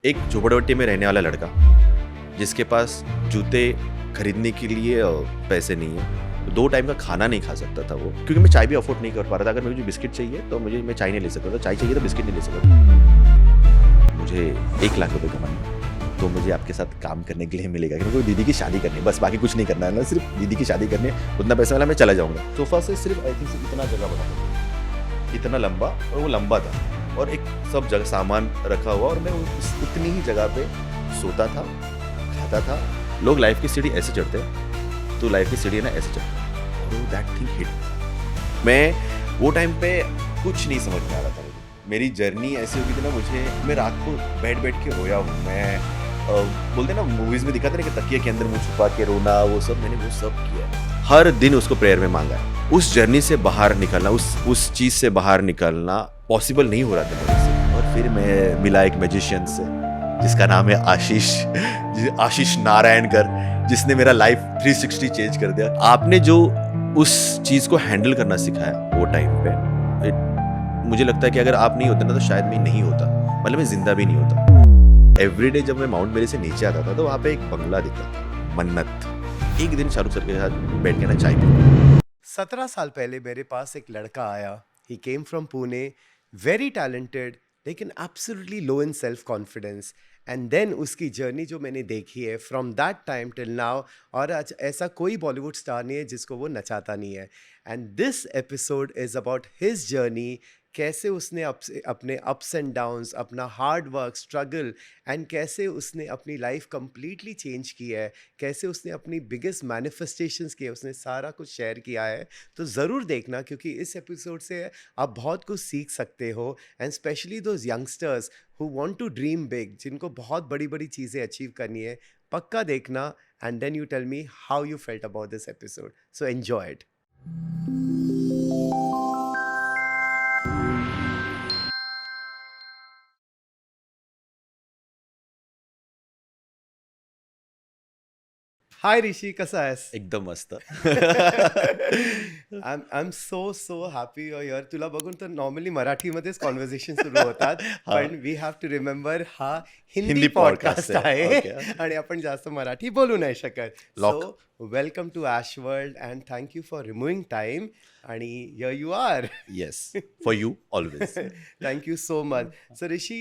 एक झोपड़पट्टी में रहने वाला लड़का जिसके पास जूते खरीदने के लिए पैसे नहीं है, 2 टाइम का खाना नहीं खा सकता था वो, क्योंकि मैं चाय भी अफोर्ड नहीं कर पा रहा था। अगर मुझे बिस्किट चाहिए तो मैं चाय नहीं ले सकता था, चाय चाहिए तो बिस्किट नहीं ले सकता था। मुझे 1 लाख रुपए कमाने, तो मुझे आपके साथ काम करने के लिए मिलेगा, क्योंकि दीदी की शादी करनी है, बस बाकी कुछ नहीं करना है ना, सिर्फ दीदी की शादी करनी है, उतना पैसा वाला मैं चला जाऊँगा। सोफ़ा से सिर्फ आई थिंक इतना जगह बना, इतना लंबा, और वो लंबा था, और एक सब जगह सामान रखा हुआ, और मैं उतनी ही जगह पे सोता था, खाता था। लोग लाइफ की सीढ़ी ऐसे चढ़ते हैं, तो लाइफ की सीढ़ी ना ऐसे चढ़ते, और दैट थिंग हिट। मैं वो टाइम पे कुछ नहीं समझ में आ रहा था। मेरी जर्नी ऐसी होगी थी ना, मैं रात को बैठ के रोया हूँ। मैं बोलते ना मूवीज में दिखाते ना कि तकिए के अंदर मुंह छुपा के रोना, वो सब मैंने वो सब किया है। हर दिन उसको प्रेयर में मांगा है। उस जर्नी से बाहर निकलना, उस चीज से बाहर निकलना पॉसिबल नहीं हो रहा था मेरे से। और फिर मैं मिला एक मैजिशियन से जिसका नाम है आशीष नारायणकर, जिसने मेरा लाइफ 360 चेंज कर दिया। आपने जो उस चीज को हैंडल करना सिखाया वो टाइम पे, मुझे लगता है कि अगर आप नहीं होते ना तो शायद मैं नहीं होता, मतलब मैं जिंदा भी नहीं होता। एवरीडे जब मैं माउंट मेरी से नीचे आता था तो वहाँ पे एक बंगला दिखता था, मन्नत। एक दिन शाहरुख सर के साथ बैठ के ना चाय पी। 17 साल पहले मेरे पास एक लड़का आया. He came from Pune, very talented, लेकिन absolutely low in self confidence. And then उसकी जर्नी जो मैंने देखी है from that time till now, और आज ऐसा कोई बॉलीवुड स्टार नहीं है जिसको वो नचाता नहीं है. And this episode is about his journey, कैसे उसने अपने अप्स एंड डाउन्स, अपना हार्ड वर्क, स्ट्रगल, एंड कैसे उसने अपनी लाइफ कंप्लीटली चेंज की है, कैसे उसने अपनी बिगेस्ट मैनिफेस्टेशंस किए, उसने सारा कुछ शेयर किया है. तो ज़रूर देखना, क्योंकि इस एपिसोड से आप बहुत कुछ सीख सकते हो. And specially those youngsters who want to dream big, जिनको बहुत बड़ी बड़ी चीज़ें अचीव करनी है, पक्का देखना. And then you tell me how you felt about this episode. So enjoy it. Hi Rishi, कसा आहेस? एकदम मस्त. I'm so happy you're here. तुला बघून तर नॉर्मली मराठीमध्येच कॉन्व्हर्सेशन सुरू होतात, हा. पण वी हॅव टू रिमेंबर हा हिंदी हिंदी पॉडकास्ट podcast आहे. आहे Okay. आणि आपण जास्त मराठी बोलू नाही शकत. Lock. So welcome to Ash world and thank you for removing time. आणि here you are. Yes, for you always. Thank you so much. So Rishi,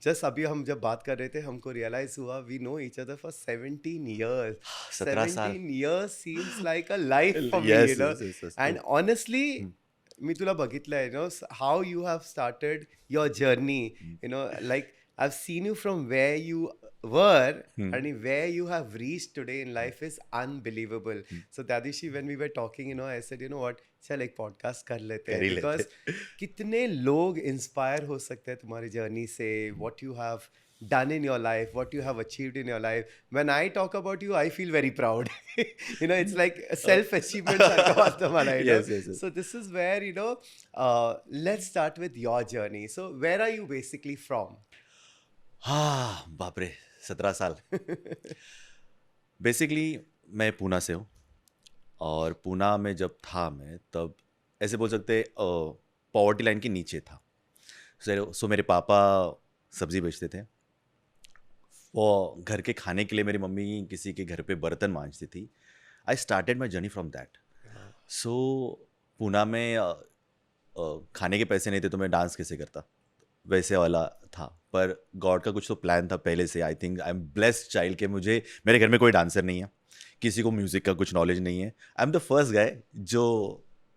just अभी हम जब बात कर रहे थे, हमको रियलाइज हुआ we know each other for 17 years. 17 साल. 17 years seems like a life for me, Yes, yes. and honestly, मी तुला बघितलंय, how you have started your journey. Like I've seen you from where you were and where you have reached today in life is unbelievable. So त्या दिवशी when we were talking, I said, what, चल एक podcast कर लेते हैं, कर ही लेते because कितने लोग इंस्पायर हो सकते हैं तुम्हारी जर्नी से, what you have done in your life, what you have achieved in your life. When I talk about you, I feel very proud. It's like a self-achievement. Yes. So this is where, let's start with your journey. So where are you basically from? हाँ, बाप रे, 17 साल. Basically मैं पूना से हूँ, और पूना में जब था मैं, तब ऐसे बोल सकते पॉवर्टी लाइन के नीचे था. सो मेरे पापा सब्जी बेचते थे. वो घर के खाने के लिए मेरी मम्मी किसी के घर पे बर्तन मांजती थी. I started my journey from that. So Poona में खाने के पैसे नहीं थे तो मैं डांस कैसे करता, वैसे वाला था. पर गॉड का कुछ तो प्लान था पहले से. I think I am blessed child के मेरे घर में कोई डांसर नहीं है, किसी को म्यूज़िक का कुछ नॉलेज नहीं है. आई एम द फर्स्ट गाय जो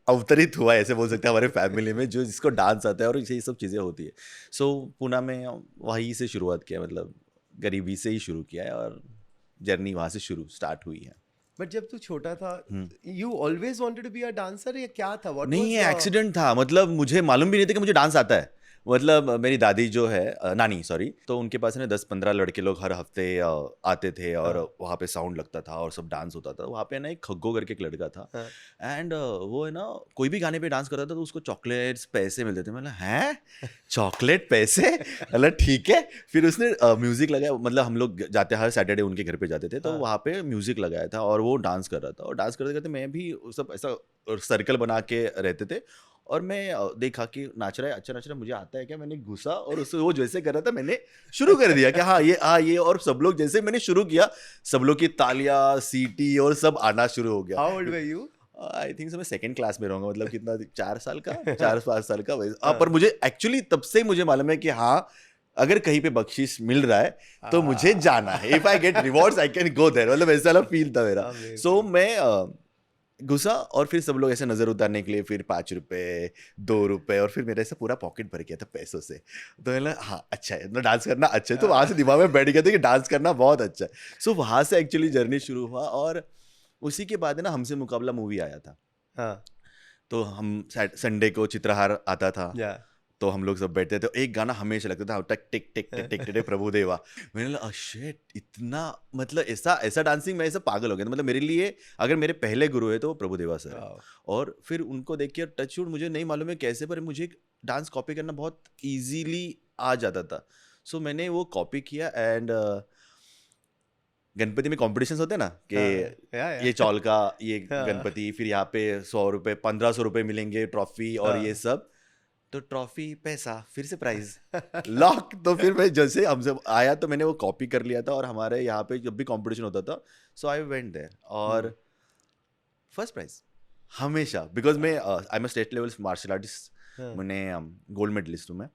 अवतरित हुआ, ऐसे बोल सकते हैं, हमारे फैमिली में जिसको डांस आता है और ये सब चीज़ें होती है. सो पूना में वहीं से शुरुआत किया, मतलब गरीबी से ही शुरू किया है, और जर्नी वहाँ से स्टार्ट हुई है. बट जब तू छोटा था, you always wanted to be a dancer, या क्या था? What नहीं, was ये एक्सीडेंट था. मतलब मुझे मालूम भी नहीं था कि मुझे डांस आता है. मतलब मेरी दादी जो है, नानी सॉरी, तो उनके पास ना 10-15 लड़के लोग हर हफ्ते आते थे, और वहाँ पे साउंड लगता था और सब डांस होता था. वहाँ पे ना एक खग्गो करके एक लड़का था, एंड वो है ना, कोई भी गाने पे डांस करता था तो उसको चॉकलेट्स पैसे मिलते थे. मतलब हैं, चॉकलेट पैसे, मतलब ठीक है. फिर उसने म्यूजिक लगाया, मतलब हम लोग जाते हर सैटरडे उनके घर पे जाते थे, तो वहाँ पे म्यूजिक लगाया था और वो डांस कर रहा था. और डांस करते करते मैं भी सब ऐसा सर्कल बना के रहते थे, और मैं देखा कि नाच रहा है, अच्छा नाच रहा है, मुझे आता है क्या, मैंने घुसा और उससे वो जैसे कर रहा था मैंने शुरू कर दिया कि हाँ ये, और सब लोग जैसे मैंने शुरू किया, सब लोग की तालियां, सीटी और सब आना शुरू हो गया। How old were you? I think मैं सेकंड क्लास में रहूंगा, मतलब कितना 4 साल का, 4-5 साल का वैसे। हाँ। पर मुझे एक्चुअली तब से मुझे मालूम है कि हाँ, अगर कहीं पे बख्शीश मिल रहा है तो मुझे जाना है, if I get rewards I can go there, मतलब ऐसा वाला फील था मेरा। Amazing. सो मैं घुसा और फिर सब लोग ऐसे नजर उतारने के लिए फिर 5 रुपए, 2 रुपए, और फिर मेरा ऐसा पूरा पॉकेट भर गया था पैसों से। तो मैंने हाँ अच्छा है, मतलब डांस करना अच्छा है, तो वहां से दिमाग में बैठ गया था कि डांस करना बहुत अच्छा है। सो वहां से एक्चुअली जर्नी शुरू हुआ, और उसी के बाद है ना हमसे मुकाबला मूवी आया था। हाँ, तो हम संडे को चित्रहार आता था, yeah. तो हम लोग सब बैठते थे, एक गाना हमेशा लगता था, टक टिक टिक टिक टिक टिक प्रभुदेवा। मैंने लगा शिट, इतना मतलब ऐसा ऐसा डांसिंग, मैं ऐसा पागल हो गया था। मतलब मेरे लिए अगर मेरे पहले गुरु है तो वो प्रभुदेवा सर है। Wow. और फिर उनको देख के टचवुड, मुझे नहीं मालूम है कैसे, पर मुझे डांस कॉपी करना बहुत इजीली आ जाता था। सो मैंने वो कॉपी किया, एंड गणपति में कॉम्पिटिशन्स होते हैं ना कि yeah. ये चौल का ये हाँ। गणपति, फिर यहाँ पे 100 रुपए 1500 रुपए मिलेंगे, ट्रॉफी और हाँ। ये सब। तो ट्रॉफी, पैसा, फिर से प्राइज, लॉक। तो फिर मैं जैसे हमसे आया तो मैंने वो कॉपी कर लिया था, और हमारे यहाँ पे जब भी कंपटीशन होता था, सो आई वेंट देयर, और फर्स्ट प्राइज हमेशा, बिकॉज मैं I am state level martial artist, हाँ। मैंने गोल्ड मेडलिस्ट हूँ मैं।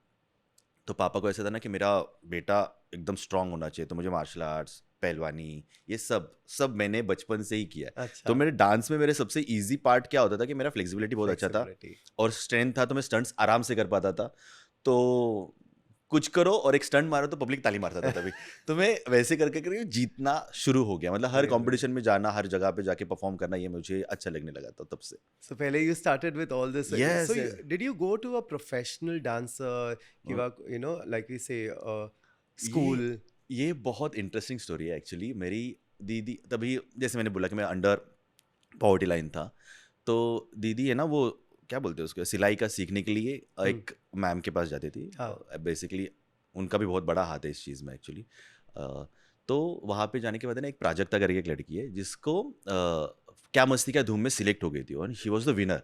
तो पापा को ऐसा था ना कि मेरा बेटा एकदम स्ट्रांग होना चाहिए, तो मुझे मार्शल आर्ट्स, पहलवानी, ये सब सब मैंने बचपन से ही किया है। अच्छा। तो मेरे डांस में मेरे सबसे इजी पार्ट क्या होता था कि मेरा फ्लेक्सिबिलिटी बहुत अच्छा था, Flexibility. और स्ट्रेंथ था, तो मैं स्टंट्स आराम से कर पाता था। तो कुछ करो और एक स्टंट मारो तो पब्लिक ताली मारता था तभी। तो मैं वैसे करके करके जीतना शुरू हो गया, मतलब हर Very कंपटीशन में जाना, हर जगह पे जाके परफॉर्म करना, ये मुझे अच्छा लगने लगा था तब से। So पहले you started with all this. Yes, So yes. did you go to a professional dancer? You know, like we say, school. ये बहुत इंटरेस्टिंग स्टोरी है एक्चुअली। मेरी दीदी, तभी जैसे मैंने बोला कि मैं अंडर पॉवर्टी लाइन था, तो दीदी है ना, वो क्या बोलते हैं उसको, सिलाई का सीखने के लिए एक मैम के पास जाती थी। हाँ। बेसिकली उनका भी बहुत बड़ा हाथ है इस चीज़ में एक्चुअली। तो वहाँ पे जाने के बाद है ना, एक प्राजक्ता करके एक लड़की है जिसको क्या मस्ती क्या धूम में सिलेक्ट हो गई थी, और शी वॉज द विनर।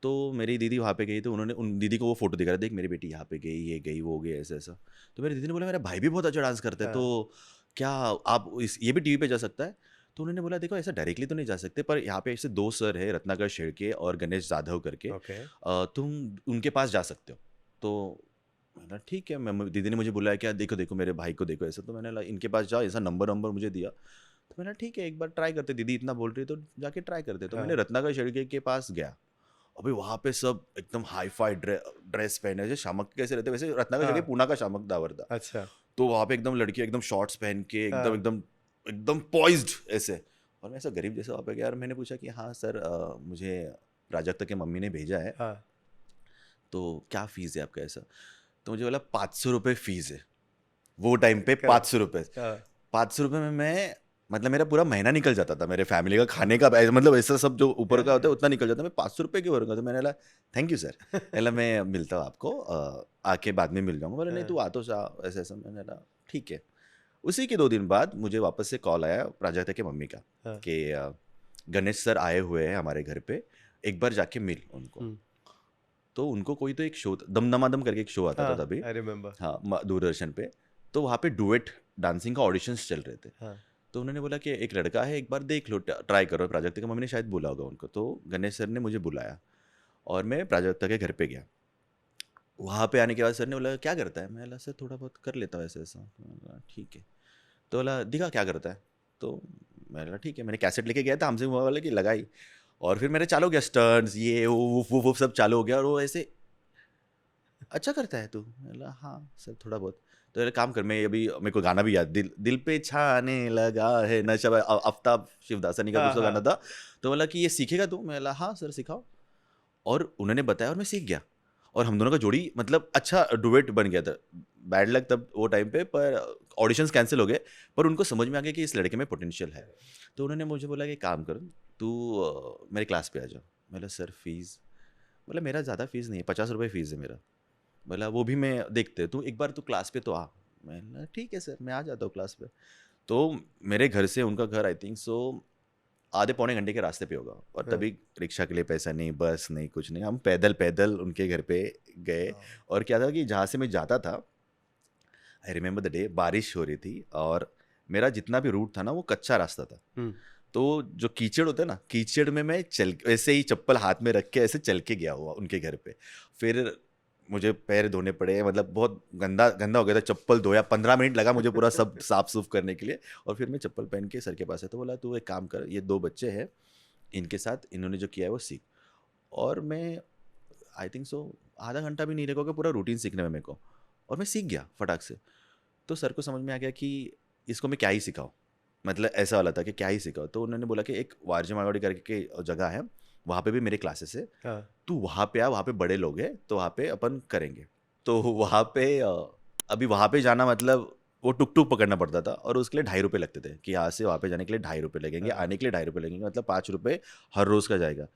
तो मेरी दीदी वहाँ पे गई, तो उन्होंने उन दीदी को वो फोटो दिखा रहा, देख मेरी बेटी यहाँ पे गई, ये गई, वो गई, ऐसा ऐसा। तो मेरी दीदी ने बोला मेरा भाई भी बहुत अच्छा डांस करता है, हाँ। तो क्या आप ये भी टीवी पे जा सकता है? तो उन्होंने बोला देखो ऐसा डायरेक्टली तो नहीं जा सकते, पर यहाँ पे ऐसे 2 सर है, रत्नाकर शेड़के और गणेश जाधव करके, Okay. तुम उनके पास जा सकते हो। तो मैंने ठीक है, मैं दीदी ने मुझे बुलाया क्या, देखो देखो मेरे भाई को देखो ऐसा, तो मैंने इनके पास जाओ, ऐसा नंबर मुझे दिया। तो मैंने ठीक है एक बार ट्राई करते, दीदी इतना बोल रही है तो जाके ट्राई करते। तो हाँ। मैंने रत्नाकर शेड़के के पास गया। अभी वहाँ पे सब एकदम हाई फाई ड्रेस पहने, जैसे शामक कैसे रहते वैसे रत्नाकर शेड़के हाँ। पूना का शामक दावर था। अच्छा। तो वहाँ पे एकदम लड़की एकदम शॉर्ट्स पहन के हाँ। एकदम एकदम एकदम पॉइज्ड ऐसे, और मैं ऐसा गरीब जैसा वहाँ पे गया, और मैंने पूछा कि हाँ सर, मुझे प्राजक्ता के मम्मी ने भेजा है, हाँ। तो क्या फीस है आपका ऐसा? तो मुझे बोला 500 रुपये फीस है, वो टाइम पे क्या? 500 रुपये। हाँ। 500 रुपये में मैं, मतलब मेरा पूरा महीना निकल जाता था, मेरे फैमिली का खाने का, मतलब ऐसा सब जो ऊपर का होता है उतना निकल जाता। मैं 500 रुपये क्यों भरूंगा? तो मैंने बोला थैंक यू सर, पहले मैं मिलता हूँ आपको, आके बाद में मिल जाऊंगा। बोला नहीं तू आ तो जा, ऐसा ऐसा। मैंने बोला ठीक है। उसी के 2 दिन बाद मुझे वापस से कॉल आया प्राजक्ता के मम्मी का हाँ। कि गणेश सर आए हुए हैं हमारे घर पे, एक बार जाके मिल उनको। तो उनको कोई तो एक शो, दमदमादम करके एक शो आता था तभी, I remember. हाँ दूरदर्शन पे। तो वहाँ पे डुएट डांसिंग का ऑडिशंस चल रहे थे। हाँ। तो उन्होंने बोला कि एक लड़का है, एक बार देख लो, ट्राई करो। प्राजक्ता की मम्मी ने शायद बोला होगा उनको। तो गणेश सर ने मुझे बुलाया और मैं प्राजक्ता के घर पे गया। वहाँ पे आने के बाद सर ने बोला क्या करता है? मैं बोला सर थोड़ा बहुत कर लेता हूँ ऐसा ऐसा। बोला ठीक है। तो बोला दिखा क्या करता है? तो मैं बोला ठीक है। मैंने कैसेट लेके गया था हमसे वो वाला की लगाई, और फिर मेरे चालू हो गया स्टंट्स, ये वो सब चालू हो गया। और वो ऐसे अच्छा करता है तू? बोला हाँ सर थोड़ा बहुत। तो एक काम कर, मैं अभी मेरे को गाना भी याद, दिल पे छाने लगा है नशा, आफ्ताब शिवदासनी का कुछ तो गाना था। तो बोला कि ये सीखेगा तू? मैं बोला हाँ सर सिखाओ। और उन्होंने बताया और मैं सीख गया, और हम दोनों का जोड़ी मतलब अच्छा डुएट बन गया था। बैड लक तब वो टाइम पे, पर ऑडिशंस कैंसिल हो गए, पर उनको समझ में आ गया कि इस लड़के में पोटेंशियल है। तो उन्होंने मुझे बोला कि काम कर तू मेरे क्लास पे आ जा। बोला सर फीस? बोला मेरा ज़्यादा फीस नहीं है, 50 रुपये फ़ीस है मेरा। बोला वो भी मैं देखते, तू एक बार तू क्लास पे तो आ। मैंने ठीक है सर मैं आ जाता हूँ क्लास पे। तो मेरे घर से उनका घर आई थिंक सो आधे पौने घंटे के रास्ते पे होगा, और हाँ। तभी रिक्शा के लिए पैसा नहीं, बस नहीं, कुछ नहीं, हम पैदल पैदल उनके घर पे गए। और क्या था कि जहाँ से मैं जाता था, आई रिमेंबर द डे, बारिश हो रही थी और मेरा जितना भी रूट था ना वो कच्चा रास्ता था। हम्म, तो जो कीचड़ होता है ना, कीचड़ में मैं चल ऐसे ही चप्पल हाथ में रख के ऐसे चल के गया हुआ उनके घर पे। फिर मुझे पैर धोने पड़े, मतलब बहुत गंदा गंदा हो गया था, चप्पल धोया, 15 मिनट लगा मुझे पूरा सब साफ सूफ करने के लिए। और फिर मैं चप्पल पहन के सर के पास है, तो बोला तू एक काम कर, ये 2 बच्चे हैं, इनके साथ इन्होंने जो किया है वो सीख। और मैं आई थिंक सो आधा घंटा भी नहीं लगेगा पूरा रूटीन सीखने में मेरे को, और मैं सीख गया फटाक से। तो सर को समझ में आ गया कि इसको मैं क्या ही सिखाऊं, मतलब ऐसा वाला था कि क्या ही सिखाऊं। तो उन्होंने बोला कि एक वारजे मारवाड़ी करके जगह है, वहाँ पे भी मेरे क्लासेस है, हाँ, तू वहाँ पे आ, वहाँ पे बड़े लोग हैं, तो वहाँ पे अपन करेंगे। तो वहाँ पे अभी वहाँ पे जाना मतलब वो टुक टुक पकड़ना पड़ता था, और उसके लिए 2.5 रुपये लगते थे कि यहाँ से वहाँ पे जाने के लिए 2.5 रुपये लगेंगे, हाँ। आने के लिए 2.5 रुपये लगेंगे, मतलब 5 रुपये हर रोज़ का जाएगा।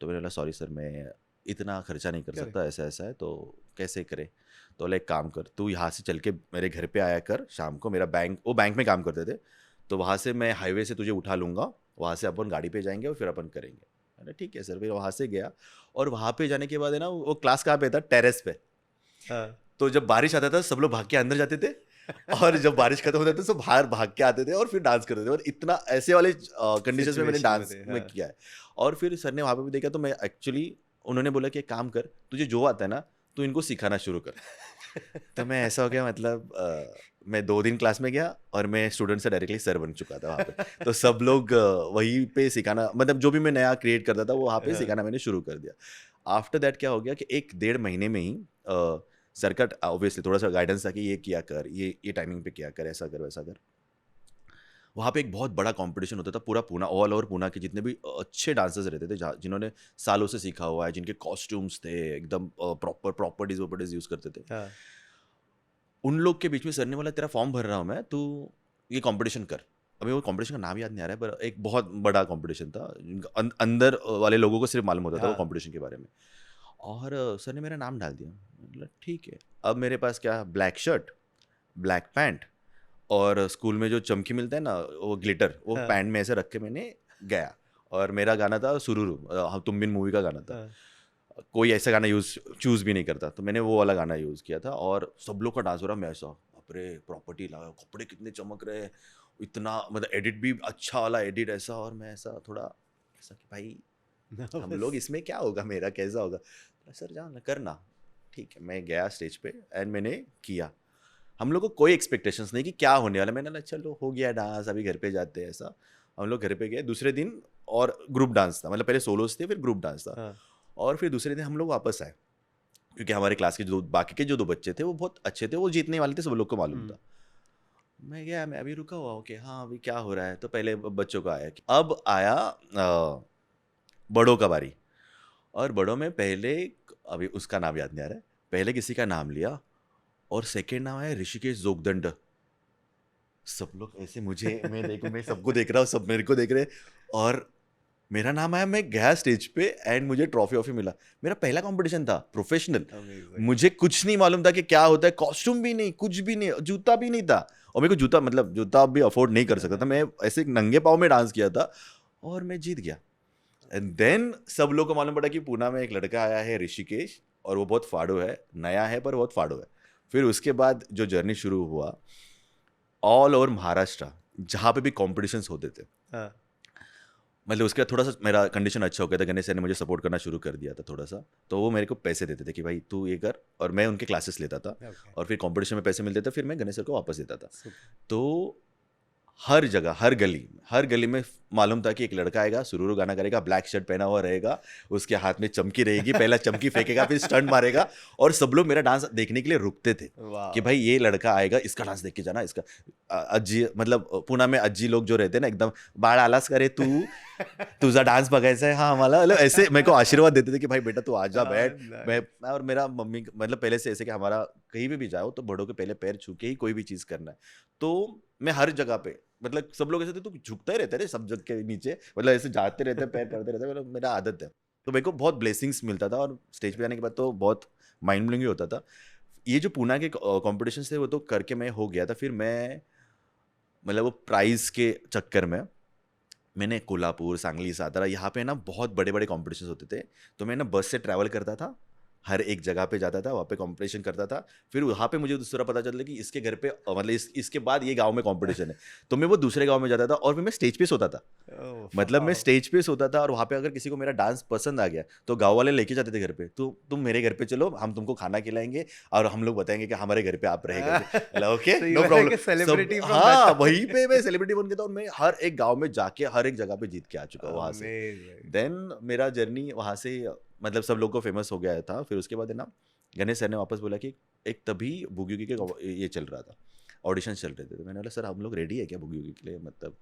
तो मैंने बोला सॉरी सर, मैं इतना खर्चा नहीं कर Correct. सकता, ऐसा ऐसा है, तो कैसे करे। तो बोला एक काम कर, तू यहाँ से चल के मेरे घर पे आया कर शाम को, मेरा बैंक, वो बैंक में काम करते थे, तो वहाँ से मैं हाईवे से तुझे उठा लूँगा, वहाँ से अपन गाड़ी पे जाएंगे और फिर अपन करेंगे। मैंने ठीक है सर। फिर वहाँ से गया, और वहाँ पे जाने के बाद है ना, वो क्लास कहाँ पे था, टेरेस पे। हाँ। तो जब बारिश आता था सब लोग भाग के अंदर जाते थे, और जब बारिश खत्म होता था सब बाहर भाग के आते थे और फिर डांस करते थे। और इतना ऐसे वाले कंडीशंस में मैंने Situation डांस थे, में हाँ। किया है। और फिर सर ने वहाँ पे भी देखा, तो मैं एक्चुअली, उन्होंने बोला कि एक काम कर, तुझे जो आता है ना तू इनको सिखाना शुरू कर। तो मैं ऐसा हो गया, मतलब मैं 2 दिन क्लास में गया और मैं स्टूडेंट से डायरेक्टली सर बन चुका था वहाँ पे। तो सब लोग वहीं पे सिखाना, मतलब जो भी मैं नया क्रिएट करता था वो वहाँ पे हाँ। सिखाना मैंने शुरू कर दिया। आफ्टर दैट क्या हो गया कि 1-1.5 महीने में ही सर का ऑब्वियसली थोड़ा सा गाइडेंस था कि ये किया कर, ये टाइमिंग पे किया कर, ऐसा कर वैसा कर। वहाँ पे एक बहुत बड़ा कंपटीशन होता था, पूरा पूना, ऑल ओवर पूना के जितने भी अच्छे डांसर्स रहते थे, जिन्होंने सालों से सीखा हुआ है, जिनके कॉस्ट्यूम्स थे एकदम प्रॉपर्टीज यूज़ करते थे, हाँ। उन लोग के बीच में सर ने बोला तेरा फॉर्म भर रहा हूँ मैं, तू ये कंपटीशन कर। अभी वो कंपटीशन का नाम याद नहीं आ रहा है, पर एक बहुत बड़ा कंपटीशन था, जिनका अंदर वाले लोगों को सिर्फ मालूम होता था वो हाँ। कंपटीशन के बारे में। और सर ने मेरा नाम डाल दिया, मतलब ठीक है। अब मेरे पास क्या, ब्लैक शर्ट, ब्लैक पैंट, और स्कूल में जो चमकी मिलता है ना वो ग्लिटर, वो हाँ। पैंट में ऐसे रख के मैंने गया। और मेरा गाना था सुरुरु, हम तुम बिन मूवी का गाना था। हाँ। कोई ऐसा गाना चूज़ भी नहीं करता, तो मैंने वो वाला गाना यूज़ किया था, और सब लोग का डांस हो रहा, मैं ऐसा अपने प्रॉपर्टी लगा, कपड़े कितने चमक रहे, इतना मतलब एडिट भी अच्छा वाला एडिट ऐसा, और मैं ऐसा थोड़ा ऐसा कि भाई हम लोग Nervous. इसमें क्या होगा, मेरा कैसा होगा। सर जाना करना, ठीक है। मैं गया स्टेज पे एंड मैंने किया। हम लोग को कोई एक्सपेक्टेशंस नहीं कि क्या होने वाला, मैंने कहा चलो हो गया डांस, अभी घर पे जाते हैं ऐसा। हम लोग घर पे गए दूसरे दिन, और ग्रुप डांस था, मतलब पहले सोलोस थे फिर ग्रुप डांस था। हाँ। और फिर दूसरे दिन हम लोग वापस आए, क्योंकि हमारे क्लास के जो बाकी के जो 2 बच्चे थे वो बहुत अच्छे थे, वो जीतने वाले थे, सब लोग को मालूम था। मैं गया, मैं अभी रुका हुआ हूँ कि हाँ अभी क्या हो रहा है। तो पहले बच्चों का आया, अब आया बड़ों का बारी। और बड़ों में पहले, अभी उसका नाम याद नहीं आ रहा है, पहले किसी का नाम लिया, और सेकेंड नाम आया ऋषिकेश जोगदंड। सब लोग ऐसे मुझे, मैं सबको देख रहा हूँ, सब मेरे को देख रहे हैं, और मेरा नाम आया, मैं गया स्टेज पे एंड मुझे ट्रॉफी वॉफी मिला। मेरा पहला कंपटीशन था प्रोफेशनल, Amazing. मुझे कुछ नहीं मालूम था कि क्या होता है, कॉस्ट्यूम भी नहीं, कुछ भी नहीं, जूता भी नहीं था, और मेरे को जूता, मतलब जूता भी अफोर्ड नहीं कर सकता था, मैं ऐसे नंगे पाँव में डांस किया था, और मैं जीत गया। एंड देन सब लोग को मालूम पड़ा कि पूना में एक लड़का आया है ऋषिकेश, और वो बहुत फाड़ो है, नया है पर बहुत फाड़ो है। फिर उसके बाद जो जर्नी शुरू हुआ, ऑल ओवर महाराष्ट्र जहाँ पे भी कॉम्पिटिशन्स होते थे, हाँ। मतलब उसके बाद थोड़ा सा मेरा कंडीशन अच्छा हो गया था, गणेश सर ने मुझे सपोर्ट करना शुरू कर दिया था थोड़ा सा, तो वो मेरे को पैसे देते थे कि भाई तू ये कर, और मैं उनके क्लासेस लेता था, Okay. और फिर कंपटीशन में पैसे मिलते थे, फिर मैं गणेश सर को वापस देता था। Super. तो हर जगह, हर गली में मालूम था कि एक लड़का आएगा, सुरूरू गाना करेगा, ब्लैक शर्ट पहना हुआ रहेगा, उसके हाथ में चमकी रहेगी, पहला चमकी फेंकेगा फिर स्टंट मारेगा, और सब लोग मेरा डांस देखने के लिए रुकते थे Wow. कि भाई ये लड़का आएगा, इसका डांस देख के जाना। इसका अज्जी, मतलब पुणे में अज्जी लोग जो रहते हैं ना, एकदम बाळ आलास करे तू, तुझा डांस बघायचा है, हाँ मला, मतलब ऐसे मेरे को आशीर्वाद देते थे कि भाई बेटा तू आजा, बैठ। nice. मैं और मेरा मम्मी, मतलब पहले से ऐसे कि हमारा कहीं भी जाओ तो बड़ों के पहले पैर छू के ही कोई भी चीज़ करना है। तो मैं हर जगह पे, मतलब सब लोग ऐसे थे, तू झुकता ही रहता है सब जग के नीचे, मतलब ऐसे जाते रहते, पैर करते रहते, मतलब मेरा आदत है। तो मेरे को बहुत ब्लेसिंग्स मिलता था, और स्टेज पे जाने के बाद तो बहुत माइंड ब्लोइंग ही होता था। ये जो पूना के कॉम्पिटिशन थे वो तो करके मैं हो गया था। फिर मैं, मतलब वो प्राइज के चक्कर में मैंने कोल्हापुर, सांगली, सातारा यहाँ पे ना बहुत बड़े बड़े कॉम्पिटिशन होते थे, तो मैं ना बस से ट्रैवल करता था, हर एक जगह पे जाता था, वहाँ पे कंपटीशन करता था। फिर वहाँ पे मुझे दूसरा पता चला कि इसके घर पे मतलब इसके बाद ये गांव में कंपटीशन है, तो मैं वो दूसरे गांव में जाता था और फिर मैं स्टेज पे सोता था। Oh, मतलब मैं wow. स्टेज पे सोता था और वहाँ पे अगर किसी को मेरा डांस पसंद आ गया तो गांव वाले लेके जाते थे घर पे, तो तुम मेरे घर पे चलो, हम तुमको खाना खिलाएंगे और हम लोग बताएंगे कि हमारे घर पे आप रहे करके। बोला okay, So you know were problem. like a सब celebrity from that हाँ, time. वहीं पे मैं सेलिब्रिटी बन गया था और मैं हर एक गांव में जाके हर एक जगह पे जीत के आ चुका हूँ वहाँ से। Amazing. देन मेरा जर्नी वहाँ से मतलब सब लोग को फेमस हो गया था। फिर उसके बाद है ना गणेश सर ने वापस बोला कि एक तभी बुगी वुगी के ये चल रहा था, ऑडिशन चल रहे थे, तो मैंने बोला सर हम लोग रेडी है क्या बुगी वुगी के लिए, मतलब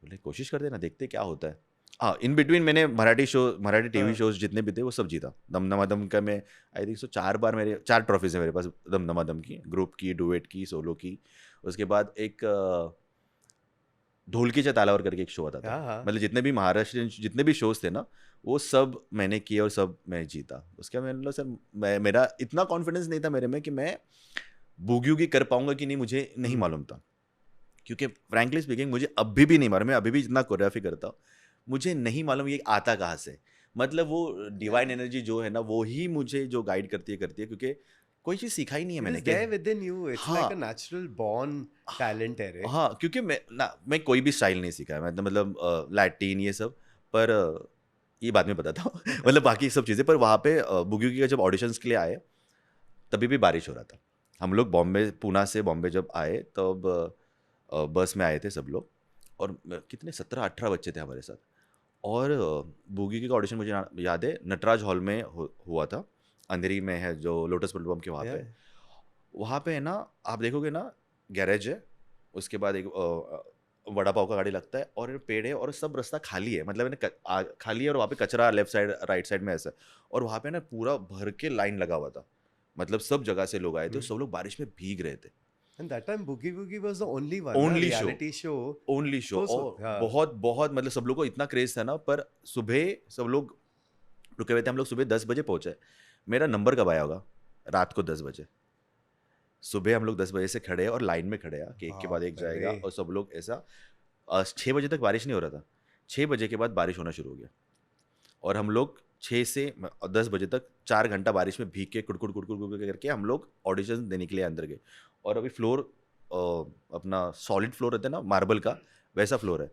बोले कोशिश करते ना, देखते क्या होता है। हाँ, इन बिटवीन मैंने मराठी टीवी हाँ. शोज जितने भी थे वो सब जीता। दम दमादम का मैं आई थिंक सो 4 बार, मेरे 4 ट्रॉफीज है मेरे पास दम दमादम की, ग्रुप की, डुएट की, सोलो की। उसके बाद एक ढोलकी चे तालावर करके एक शो आता था, हाँ, हाँ. मतलब जितने भी महाराष्ट्र जितने भी शोज थे ना वो सब मैंने किए और सब मैं जीता। उसके बाद मैंने बोला सर मेरा इतना कॉन्फिडेंस नहीं था मेरे में कि मैं बूगी वूगी कर पाऊंगा कि नहीं, मुझे नहीं मालूम था। क्योंकि फ्रैंकली स्पीकिंग मुझे अभी भी नहीं मालूम, मैं अभी भी जितना कोरियोग्राफी करता हूँ मुझे नहीं मालूम ये आता कहाँ से। मतलब वो डिवाइन एनर्जी जो है ना वो ही मुझे जो गाइड करती है, क्योंकि कोई चीज़ सीखा ही नहीं है It मैंने is कि there within you. It's like a हाँ natural born talent है रे. हाँ, क्योंकि मैं कोई भी स्टाइल नहीं सीखा है, मतलब लैटिन ये सब, पर ये बाद में बताता हूँ। मतलब बाकी सब चीज़ें, पर वहाँ पे बुगी का जब ऑडिशंस के लिए आए तभी भी बारिश हो रहा था। हम लोग बॉम्बे, पूना से बॉम्बे जब आए तब बस में आए थे सब लोग, और कितने 17-18 बच्चे थे हमारे साथ। और बुगी का ऑडिशन मुझे याद है नटराज हॉल में हुआ था, अंधेरी में है जो लोटस पेट्रोल पंप के वहाँ पे। Yeah. वहाँ पे है ना आप देखोगे ना गैरेज है, उसके बाद एक वड़ा पाव का गाड़ी लगता है और पेड़ है और सब रास्ता खाली है, मतलब है ना खाली है, और वहाँ पे कचरा लेफ्ट साइड राइट साइड में ऐसा। और वहाँ पे ना पूरा भर के लाइन लगा हुआ था, मतलब सब जगह से लोग आए थे, सब लोग बारिश में भीग रहे थे। And that time Boogie Woogie was the only one, na, only show, reality show. Only show, तो और हाँ. बहुत बहुत मतलब सब लोग को इतना क्रेज था ना। पर सुबह सब लोग रुके हुए थे, हम लोग सुबह 10 बजे पहुंचे। मेरा नंबर कब आया होगा? रात को 10 बजे। सुबह हम लोग 10 बजे से खड़े हैं और लाइन में खड़े हैं कि एक के बाद एक बाप जाएगा, रे. और सब लोग ऐसा 6 बजे तक बारिश नहीं हो रहा था, 6 बजे के बाद बारिश होना शुरू हो गया, और हम लोग 6 से 10 बजे तक 4 घंटा बारिश में भीग के कुड़कुड़ कुड़कुड़ कुड़कुड़ करके हम लोग ऑडिशन देने के लिए अंदर गए। और अभी फ्लोर अपना सॉलिड फ्लोर रहता है ना मार्बल का, वैसा फ्लोर है,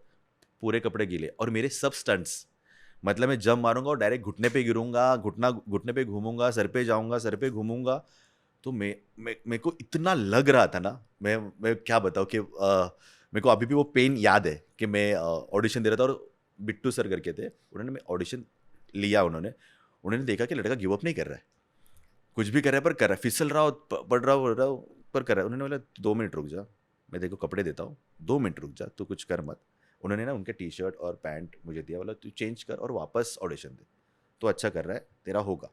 पूरे कपड़े गीले, और मेरे सब स्टंट्स, मतलब मैं जंप मारूंगा और डायरेक्ट घुटने पे गिरूंगा, घुटने पे घूमूंगा, सर पे जाऊंगा, सर पे घूमूंगा। तो मेरे को इतना लग रहा था ना, मैं क्या बताऊँ कि मेरे को अभी भी वो पेन याद है कि मैं ऑडिशन दे रहा था, और बिट्टू सर करके थे, उन्होंने मैं ऑडिशन लिया, उन्होंने देखा कि लड़का गिव अप नहीं कर रहा है, कुछ भी कर रहा है पर कर रहा है, फिसल रहा हो, पढ़ रहा हो पर कर रहा है। उन्होंने बोला 2 मिनट रुक जा, मैं देखो कपड़े देता हूँ, 2 मिनट रुक जा, तू कुछ कर मत। उन्होंने ना उनके टी शर्ट और पैंट मुझे दिया, बोला तू चेंज कर और वापस ऑडिशन दे, तो अच्छा कर रहा है, तेरा होगा।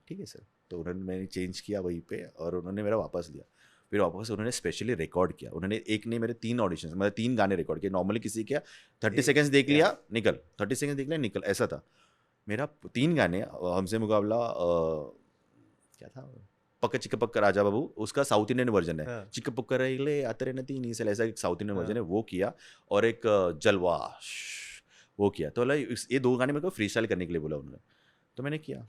ठीक है सर। तो उन्होंने मैंने चेंज किया वहीं पे और उन्होंने मेरा वापस लिया। फिर वापस उन्होंने स्पेशली रिकॉर्ड किया, उन्होंने एक नहीं मेरे 3 ऑडिशन, मतलब 3 गाने रिकॉर्ड किए। नॉर्मली किसी क्या 30 सेकेंड्स देख लिया निकल, 30 सेकेंड्स देख लिया निकल, ऐसा था। मेरा 3 गाने हमसे मुकाबला क्या था, पक्का चिक्का पक्का राजा बाबू, उसका साउथ इंडियन वर्जन है, हाँ. चिक्का पक्का रहीले आते रहने 3 ही साल, ऐसा एक साउथ इंडियन हाँ. वर्जन है, वो किया। और एक जलवा वो किया। तो ये 2 गाने मेरे को फ्री स्टाइल करने के लिए बोला उन्होंने, तो मैंने किया।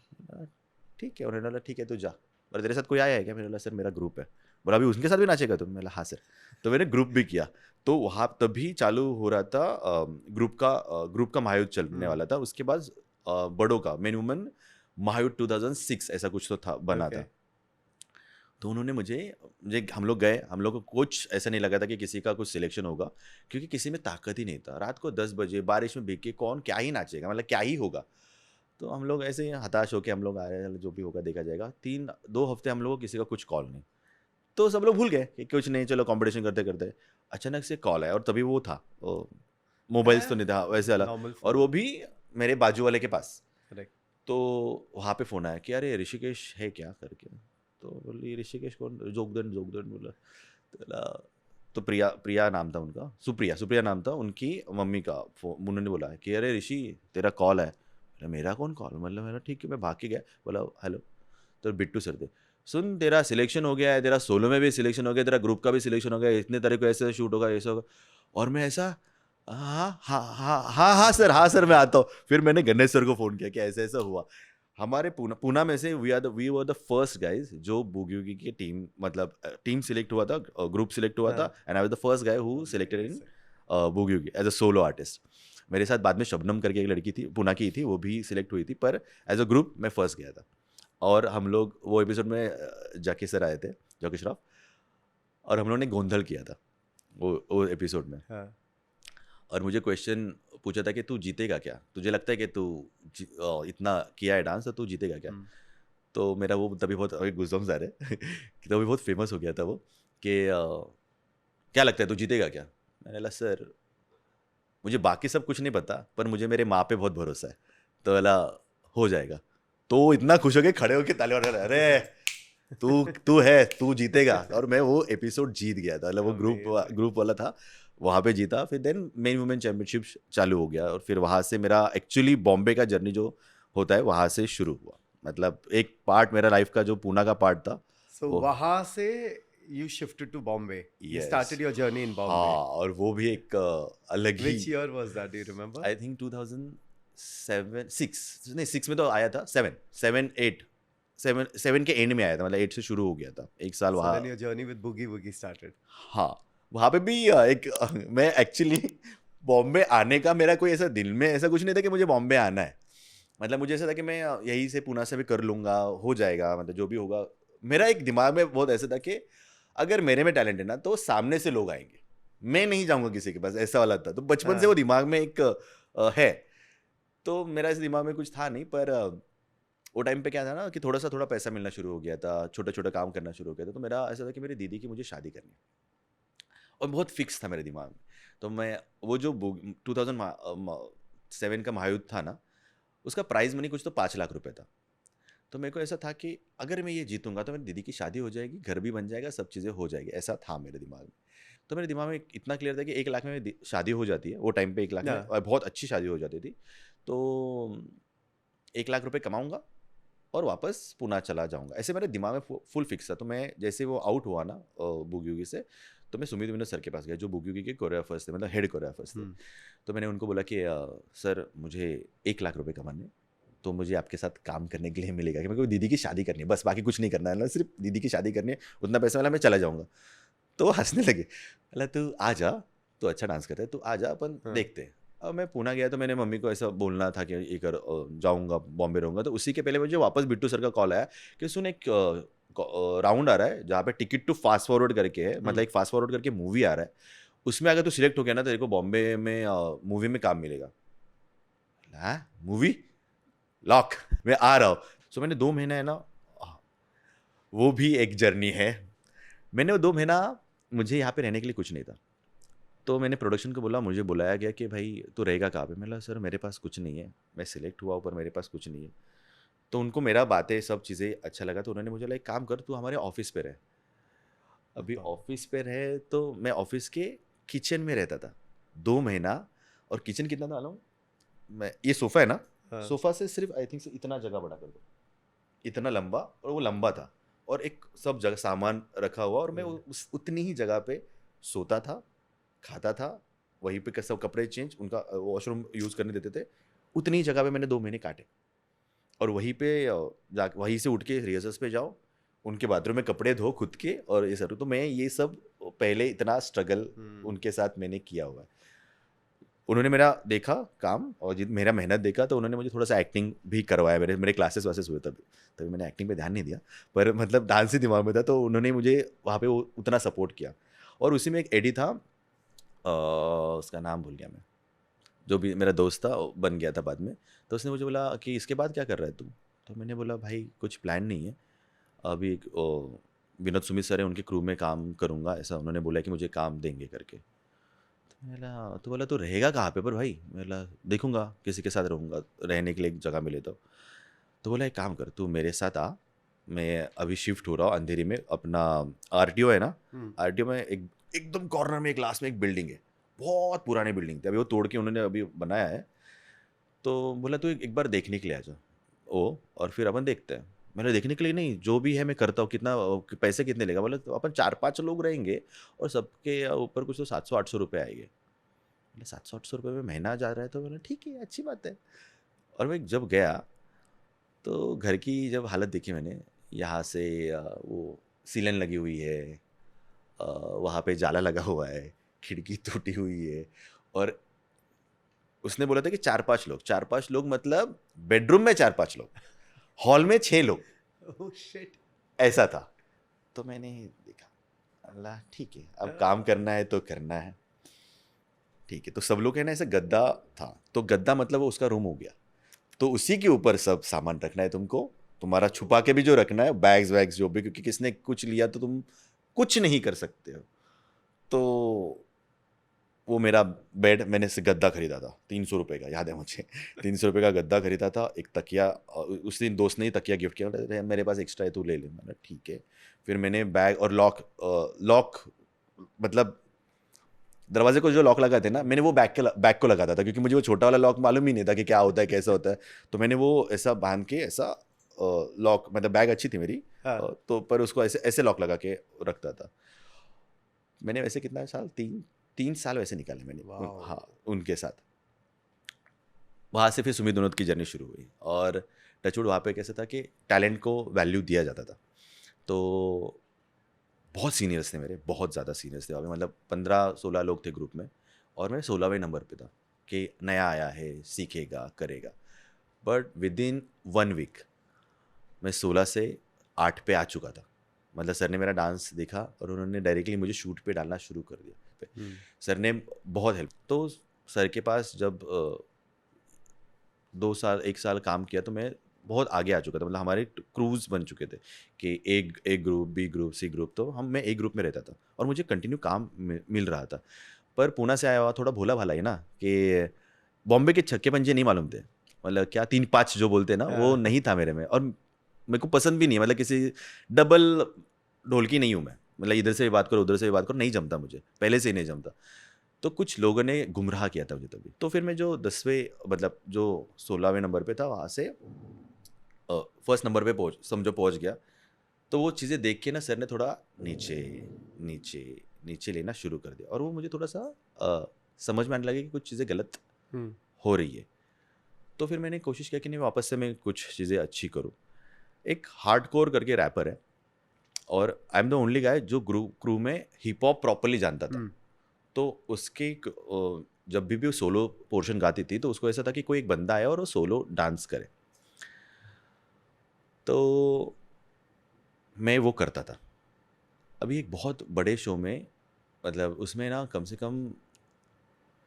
ठीक है, उन्होंने बोला ठीक है तू जा, और तेरे साथ कोई आया है क्या? मैंने बोला सर मेरा ग्रुप है। बोला अभी उनके साथ भी नाचेगा तुम? मैंने हाँ सर। तो मैंने ग्रुप भी किया। तो वहाँ तभी चालू हो रहा था ग्रुप का महायुद्ध चलने वाला था। उसके बाद बड़ों का मेन वुमन महायुद्ध 2006 ऐसा कुछ तो था, बना था। तो उन्होंने मुझे हम लोग गए, हम लोग को कुछ ऐसा नहीं लगा था कि किसी का कुछ सिलेक्शन होगा, क्योंकि किसी में ताकत ही नहीं था। रात को 10 बजे बारिश में भीग के कौन क्या ही नाचेगा, मतलब क्या ही होगा। तो हम लोग ऐसे ही हताश होकर हम लोग आ रहे हैं, जो भी होगा देखा जाएगा। 2 हफ्ते हम लोगों को किसी का कुछ कॉल नहीं, तो सब लोग भूल गए कि कुछ नहीं, चलो कंपटीशन करते करते अचानक से कॉल आया, और तभी वो था मोबाइल्स तो नहीं था वैसे वाला, और वो भी मेरे बाजू वाले के पास। तो वहाँ पे फ़ोन आया कि अरे ऋषिकेश है क्या करके। तो बोली ऋषिकेश कौन? जोगदंड बोला। तो प्रिया नाम था उनका, सुप्रिया नाम था उनकी मम्मी का। उन्होंने बोला कि अरे ऋषि तेरा कॉल है। मेरा कौन कॉल? मतलब मेरा ठीक है, मैं भाग के गया, बोला हेलो। तो बिट्टू सर थे, सुन तेरा सिलेक्शन हो गया है, तेरा सोलो में भी सिलेक्शन हो गया, तेरा ग्रुप का भी सिलेक्शन हो गया, इतने तरह को ऐसे शूट होगा, ऐसा होगा। और मैं ऐसा हाँ सर, हाँ सर, मैं आता हूँ। फिर मैंने गणेश सर को फ़ोन किया कि ऐसा ऐसा हुआ। हमारे पूना में से we were the first guys जो बूगी वूगी की टीम, मतलब टीम सिलेक्ट हुआ था, ग्रुप सिलेक्ट हुआ था, हाँ। And I was the first guy who selected in Boogie Woogie as a solo artist. मेरे साथ बाद में शबनम करके एक लड़की थी, पूना की थी, वो भी सिलेक्ट हुई थी, पर एज अ ग्रुप मैं फर्स्ट गया था। और हम लोग वो एपिसोड में जाकी सर आए थे, जाकी श्रॉफ, और हम लोगों ने गोंधल किया था वो एपिसोड में। हाँ। और मुझे क्वेश्चन पूछा था कि तू जीतेगा क्या, तुझे लगता है कि तू इतना किया है डांस तो तू जीतेगा क्या। तो मेरा वो तभी बहुत अभी गूज़बम्स आ रहे हैं कि तभी बहुत फेमस हो गया था वो कि क्या लगता है तू जीतेगा क्या। मैंने बोला सर मुझे बाकी सब कुछ नहीं पता, पर मुझे मेरे माँ पे बहुत भरोसा है। तो बोला हो जाएगा। तो इतना खुश हो के खड़े होके ताली बजा रहे, अरे तू है, तू जीतेगा। और मैं वो एपिसोड जीत गया था, मतलब वो Amazing. ग्रुप वाला था, वहाँ पे जीता। फिर देन मेन वुमेन चैम्पियनशिप चालू हो गया, और फिर वहाँ से मेरा एक्चुअली बॉम्बे का जर्नी जो होता है वहाँ से शुरू हुआ। मतलब एक पार्ट मेरा लाइफ का जो पूना का पार्ट था So वो, वहाँ से you shifted to Bombay. You yes, started your journey in Bombay. हाँ, और वो भी एक अलग ही, Which year was that? Do you remember? I think 2007 6 नहीं 6 में तो आया था, 7 के एंड में आया था, मतलब 8 से शुरू हो गया था, एक साल So वहाँ। then your journey with Boogie Woogie started. हाँ, वहाँ पे भी मैं एक्चुअली बॉम्बे आने का मेरा कोई ऐसा दिल में ऐसा कुछ नहीं था कि मुझे बॉम्बे आना है। मतलब मुझे ऐसा था कि मैं यहीं से पूना से भी कर लूँगा, हो जाएगा, मतलब जो भी होगा। मेरा एक दिमाग में बहुत ऐसा था कि अगर मेरे में टैलेंट है ना तो सामने से लोग आएंगे, मैं नहीं जाऊँगा किसी के पास, ऐसा वाला था। तो बचपन से वो दिमाग में एक है। तो मेरा इस दिमाग में कुछ था नहीं, पर वो टाइम पे क्या था ना कि थोड़ा पैसा मिलना शुरू हो गया था, छोटा काम करना शुरू हो गया था। तो मेरा ऐसा था कि मेरी दीदी की मुझे शादी करनी है, और बहुत फिक्स था मेरे दिमाग में। तो मैं वो जो 2007 का महायुद्ध था ना, उसका प्राइज मनी कुछ तो 5 लाख रुपए था। तो मेरे को ऐसा था कि अगर मैं ये जीतूंगा तो मेरी दीदी की शादी हो जाएगी, घर भी बन जाएगा, सब चीज़ें हो जाएगी, ऐसा था मेरे दिमाग में। तो मेरे दिमाग में इतना क्लियर था कि 1 लाख में शादी हो जाती है, वो टाइम पे 1 लाख में, Yeah. और बहुत अच्छी शादी हो जाती थी। तो 1 लाख रुपए कमाऊंगा और वापस पुणे चला जाऊंगा, ऐसे मेरे दिमाग में फुल फिक्स था। तो मैं जैसे वो आउट हुआ ना बूगी वूगी से, तो मैं सुमित विनोद सर के पास गया, जो बूगी वूगी के कोरियोग्राफर्स थे, मतलब हेड कोरियोग्राफर्स थे। तो मैंने उनको बोला कि सर मुझे 1 लाख रुपए कमाने, तो मुझे आपके साथ काम करने के लिए मिलेगा, कि मेरे को दीदी की शादी करनी है, बस बाकी कुछ नहीं करना है ना, सिर्फ दीदी की शादी करनी है, उतना पैसा वाला मैं चला जाऊँगा। तो वो हंसने लगे, बोला तू आ जा, तू अच्छा डांस करता है, तू आ जा, अपन देखते हैं। अब मैं पूना गया तो मैंने मम्मी को ऐसा बोलना था कि ये कर जाऊँगा, बॉम्बे रहूँगा। तो उसी के पहले मुझे वापस बिट्टू सर का कॉल आया कि सुन एक राउंड आ रहा है जहाँ पे टिकट टू फास्ट फॉरवर्ड करके है, मतलब एक फास्ट फॉरवर्ड करके मूवी आ रहा है, उसमें अगर तू सिलेक्ट हो गया ना तो तेरे को बॉम्बे में मूवी में काम मिलेगा। मूवी लॉक, मैं आ रहा हूँ। सो मैंने 2 महीना है ना, वो भी एक जर्नी है। मैंने वो 2 महीना, मुझे यहाँ पे रहने के लिए कुछ नहीं था, तो मैंने प्रोडक्शन को बोला, मुझे बुलाया गया कि भाई तू रहेगा कहाँ पे। मैं बोला सर मेरे पास कुछ नहीं है, मैं सिलेक्ट हुआ ऊपर, मेरे पास कुछ नहीं है। तो उनको मेरा बातें सब चीज़ें अच्छा लगा, तो उन्होंने मुझे बोला एक काम कर, तू हमारे ऑफिस पे रहे। अभी ऑफिस पे रहे तो मैं ऑफिस के किचन में रहता था 2 महीना। और किचन कितना था मालूम, मैं ये सोफ़ा है ना, सोफ़ा से सिर्फ आई थिंक से इतना जगह बड़ा कर दो, इतना लंबा, और वो लंबा था, और एक सब जगह सामान रखा हुआ, और मैं उतनी ही जगह पे सोता था, खाता था, वहीं पे सब कपड़े चेंज, उनका वॉशरूम यूज़ करने देते थे, उतनी ही जगह पे मैंने 2 महीने काटे। और वहीं पे जा वहीं से उठ के रिहर्सल्स पे जाओ, उनके बाथरूम में कपड़े धो खुद के, और ये सब। तो मैं ये सब पहले इतना स्ट्रगल उनके साथ मैंने किया हुआ है। उन्होंने मेरा देखा काम और मेरा मेहनत देखा, तो उन्होंने मुझे थोड़ा सा एक्टिंग भी करवाया, मेरे क्लासेस वासेस हुए तभी मैंने एक्टिंग पे ध्यान नहीं दिया, पर मतलब डांस ही दिमाग में था, तो उन्होंने मुझे वहाँ पे उतना सपोर्ट किया। और उसी में एक एडी था, उसका नाम भूल गया मैं, जो भी मेरा दोस्त था, बन गया था बाद में। तो उसने मुझे बोला कि इसके बाद क्या कर रहा है तू। तो मैंने बोला भाई कुछ प्लान नहीं है, अभी विनोद सुमित सर है, उनके क्रू में काम करूँगा, ऐसा उन्होंने बोला कि मुझे काम देंगे करके। तो बोला तो रहेगा कहाँ पे पर भाई। बोला देखूंगा किसी के साथ रहूँगा, रहने के लिए एक जगह मिले तो बोला एक काम कर, तू मेरे साथ आ, मैं अभी शिफ्ट हो रहा हूँ अंधेरी में, अपना आरटीओ है ना, आरटीओ में एकदम कॉर्नर में एक लास्ट में एक बिल्डिंग है, बहुत पुरानी बिल्डिंग थी, अभी वो तोड़ के उन्होंने अभी बनाया है। तो बोला तू एक बार देखने के लिए आ जा, ओ और फिर अपन देखते हैं। मैंने देखने के लिए नहीं, जो भी है मैं करता हूँ, कितना पैसे कितने लेगा। बोला तो अपन 4-5 लोग रहेंगे और सबके ऊपर कुछ तो 700-800 रुपये आएंगे। बोले 700-800 रुपये में महीना जा रहा है, तो बोला ठीक है, अच्छी बात है। और मैं जब गया तो घर की जब हालत देखी मैंने, यहाँ से वो सीलन लगी हुई है, वहाँ पे जाला लगा हुआ है, खिड़की टूटी हुई है, और उसने बोला था कि 4-5 लोग, 4-5 लोग मतलब बेडरूम में 4-5 लोग, हॉल में 6 लोग, Oh shit. ऐसा था। तो मैंने देखा, अल्लाह ठीक है, अब काम करना है तो करना है, ठीक है। तो सब लोग है ना, ऐसे गद्दा था, तो गद्दा मतलब वो उसका रूम हो गया, तो उसी के ऊपर सब सामान रखना है तुमको, तुम्हारा छुपा के भी जो रखना है, बैग्स वैग्स जो भी, क्योंकि किसने कुछ लिया तो तुम कुछ नहीं कर सकते हो। तो वो मेरा बेड, मैंने से गद्दा खरीदा था 300 रुपये का, याद है मुझे। 300 रुपये का गद्दा खरीदा था, एक तकिया, उस दिन दोस्त ने ही तकिया गिफ्ट किया, बोला, मेरे पास एक्स्ट्रा है तू ले ले, मैंने ठीक है। फिर मैंने बैग और लॉक मतलब दरवाजे को जो लॉक लगाते हैं ना, मैंने वो बैग को लगाता था, क्योंकि मुझे वो छोटा वाला लॉक मालूम ही नहीं था कि क्या होता है, कैसा होता है। तो मैंने वो ऐसा बांध के, ऐसा लॉक, मतलब बैग अच्छी थी मेरी, हाँ. तो पर उसको ऐसे ऐसे लॉक लगा के रखता था। मैंने वैसे कितना साल, 3 साल वैसे निकाले मैंने Wow. हाँ, उनके साथ। वहाँ से फिर सुमित विनोद की जर्नी शुरू हुई, और टचवुड वहाँ पे कैसे था कि टैलेंट को वैल्यू दिया जाता था। तो बहुत सीनियर्स थे मेरे, बहुत ज़्यादा सीनियर्स थे वहाँ पे, मतलब 15-16 लोग थे ग्रुप में, और मैं 16वें नंबर पे था कि नया आया है, सीखेगा, करेगा। बट विद इन 1 वीक मैं 16 से 8 पे आ चुका था। मतलब सर ने मेरा डांस देखा और उन्होंने डायरेक्टली मुझे शूट पे डालना शुरू कर दिया। सर ने बहुत हेल्प, तो सर के पास जब 2 साल 1 साल काम किया तो मैं बहुत आगे आ चुका था। मतलब हमारे क्रूज बन चुके थे कि A group, B group, C group, तो मैं एक ग्रुप में रहता था और मुझे कंटिन्यू काम मिल रहा था। पर पूना से आया हुआ थोड़ा भोला भाला ही ना, कि बॉम्बे के छक्के पंजे नहीं मालूम थे, मतलब क्या 3-5 जो बोलते हैं ना, वो नहीं था मेरे में, और मेरे को पसंद भी नहीं है, मतलब किसी डबल ढोलकी नहीं हूँ मैं, मतलब इधर से भी बात करो उधर से भी बात करो, नहीं जमता मुझे, पहले से ही नहीं जमता। तो कुछ लोगों ने गुमराह किया था मुझे तभी। तो फिर मैं जो 10वें, मतलब जो 16वें नंबर पे था, वहाँ से फर्स्ट नंबर पे समझो पहुँच गया। तो वो चीज़ें देख के ना सर ने थोड़ा नीचे नीचे नीचे लेना शुरू कर दिया, और वो मुझे थोड़ा सा समझ में आने लगे कि कुछ चीज़ें गलत हो रही है। तो फिर मैंने कोशिश किया कि नहीं, वापस से मैं कुछ चीज़ें अच्छी करूँ। एक हार्डकोर करके रैपर है, और I am the only guy जो क्रू में हिप हॉप प्रॉपरली जानता था। तो उसके जब भी वो सोलो पोर्शन गाती थी, तो उसको ऐसा था कि कोई एक बंदा आया और वो सोलो डांस करे, तो मैं वो करता था। अभी एक बहुत बड़े शो में, मतलब उसमें ना कम से कम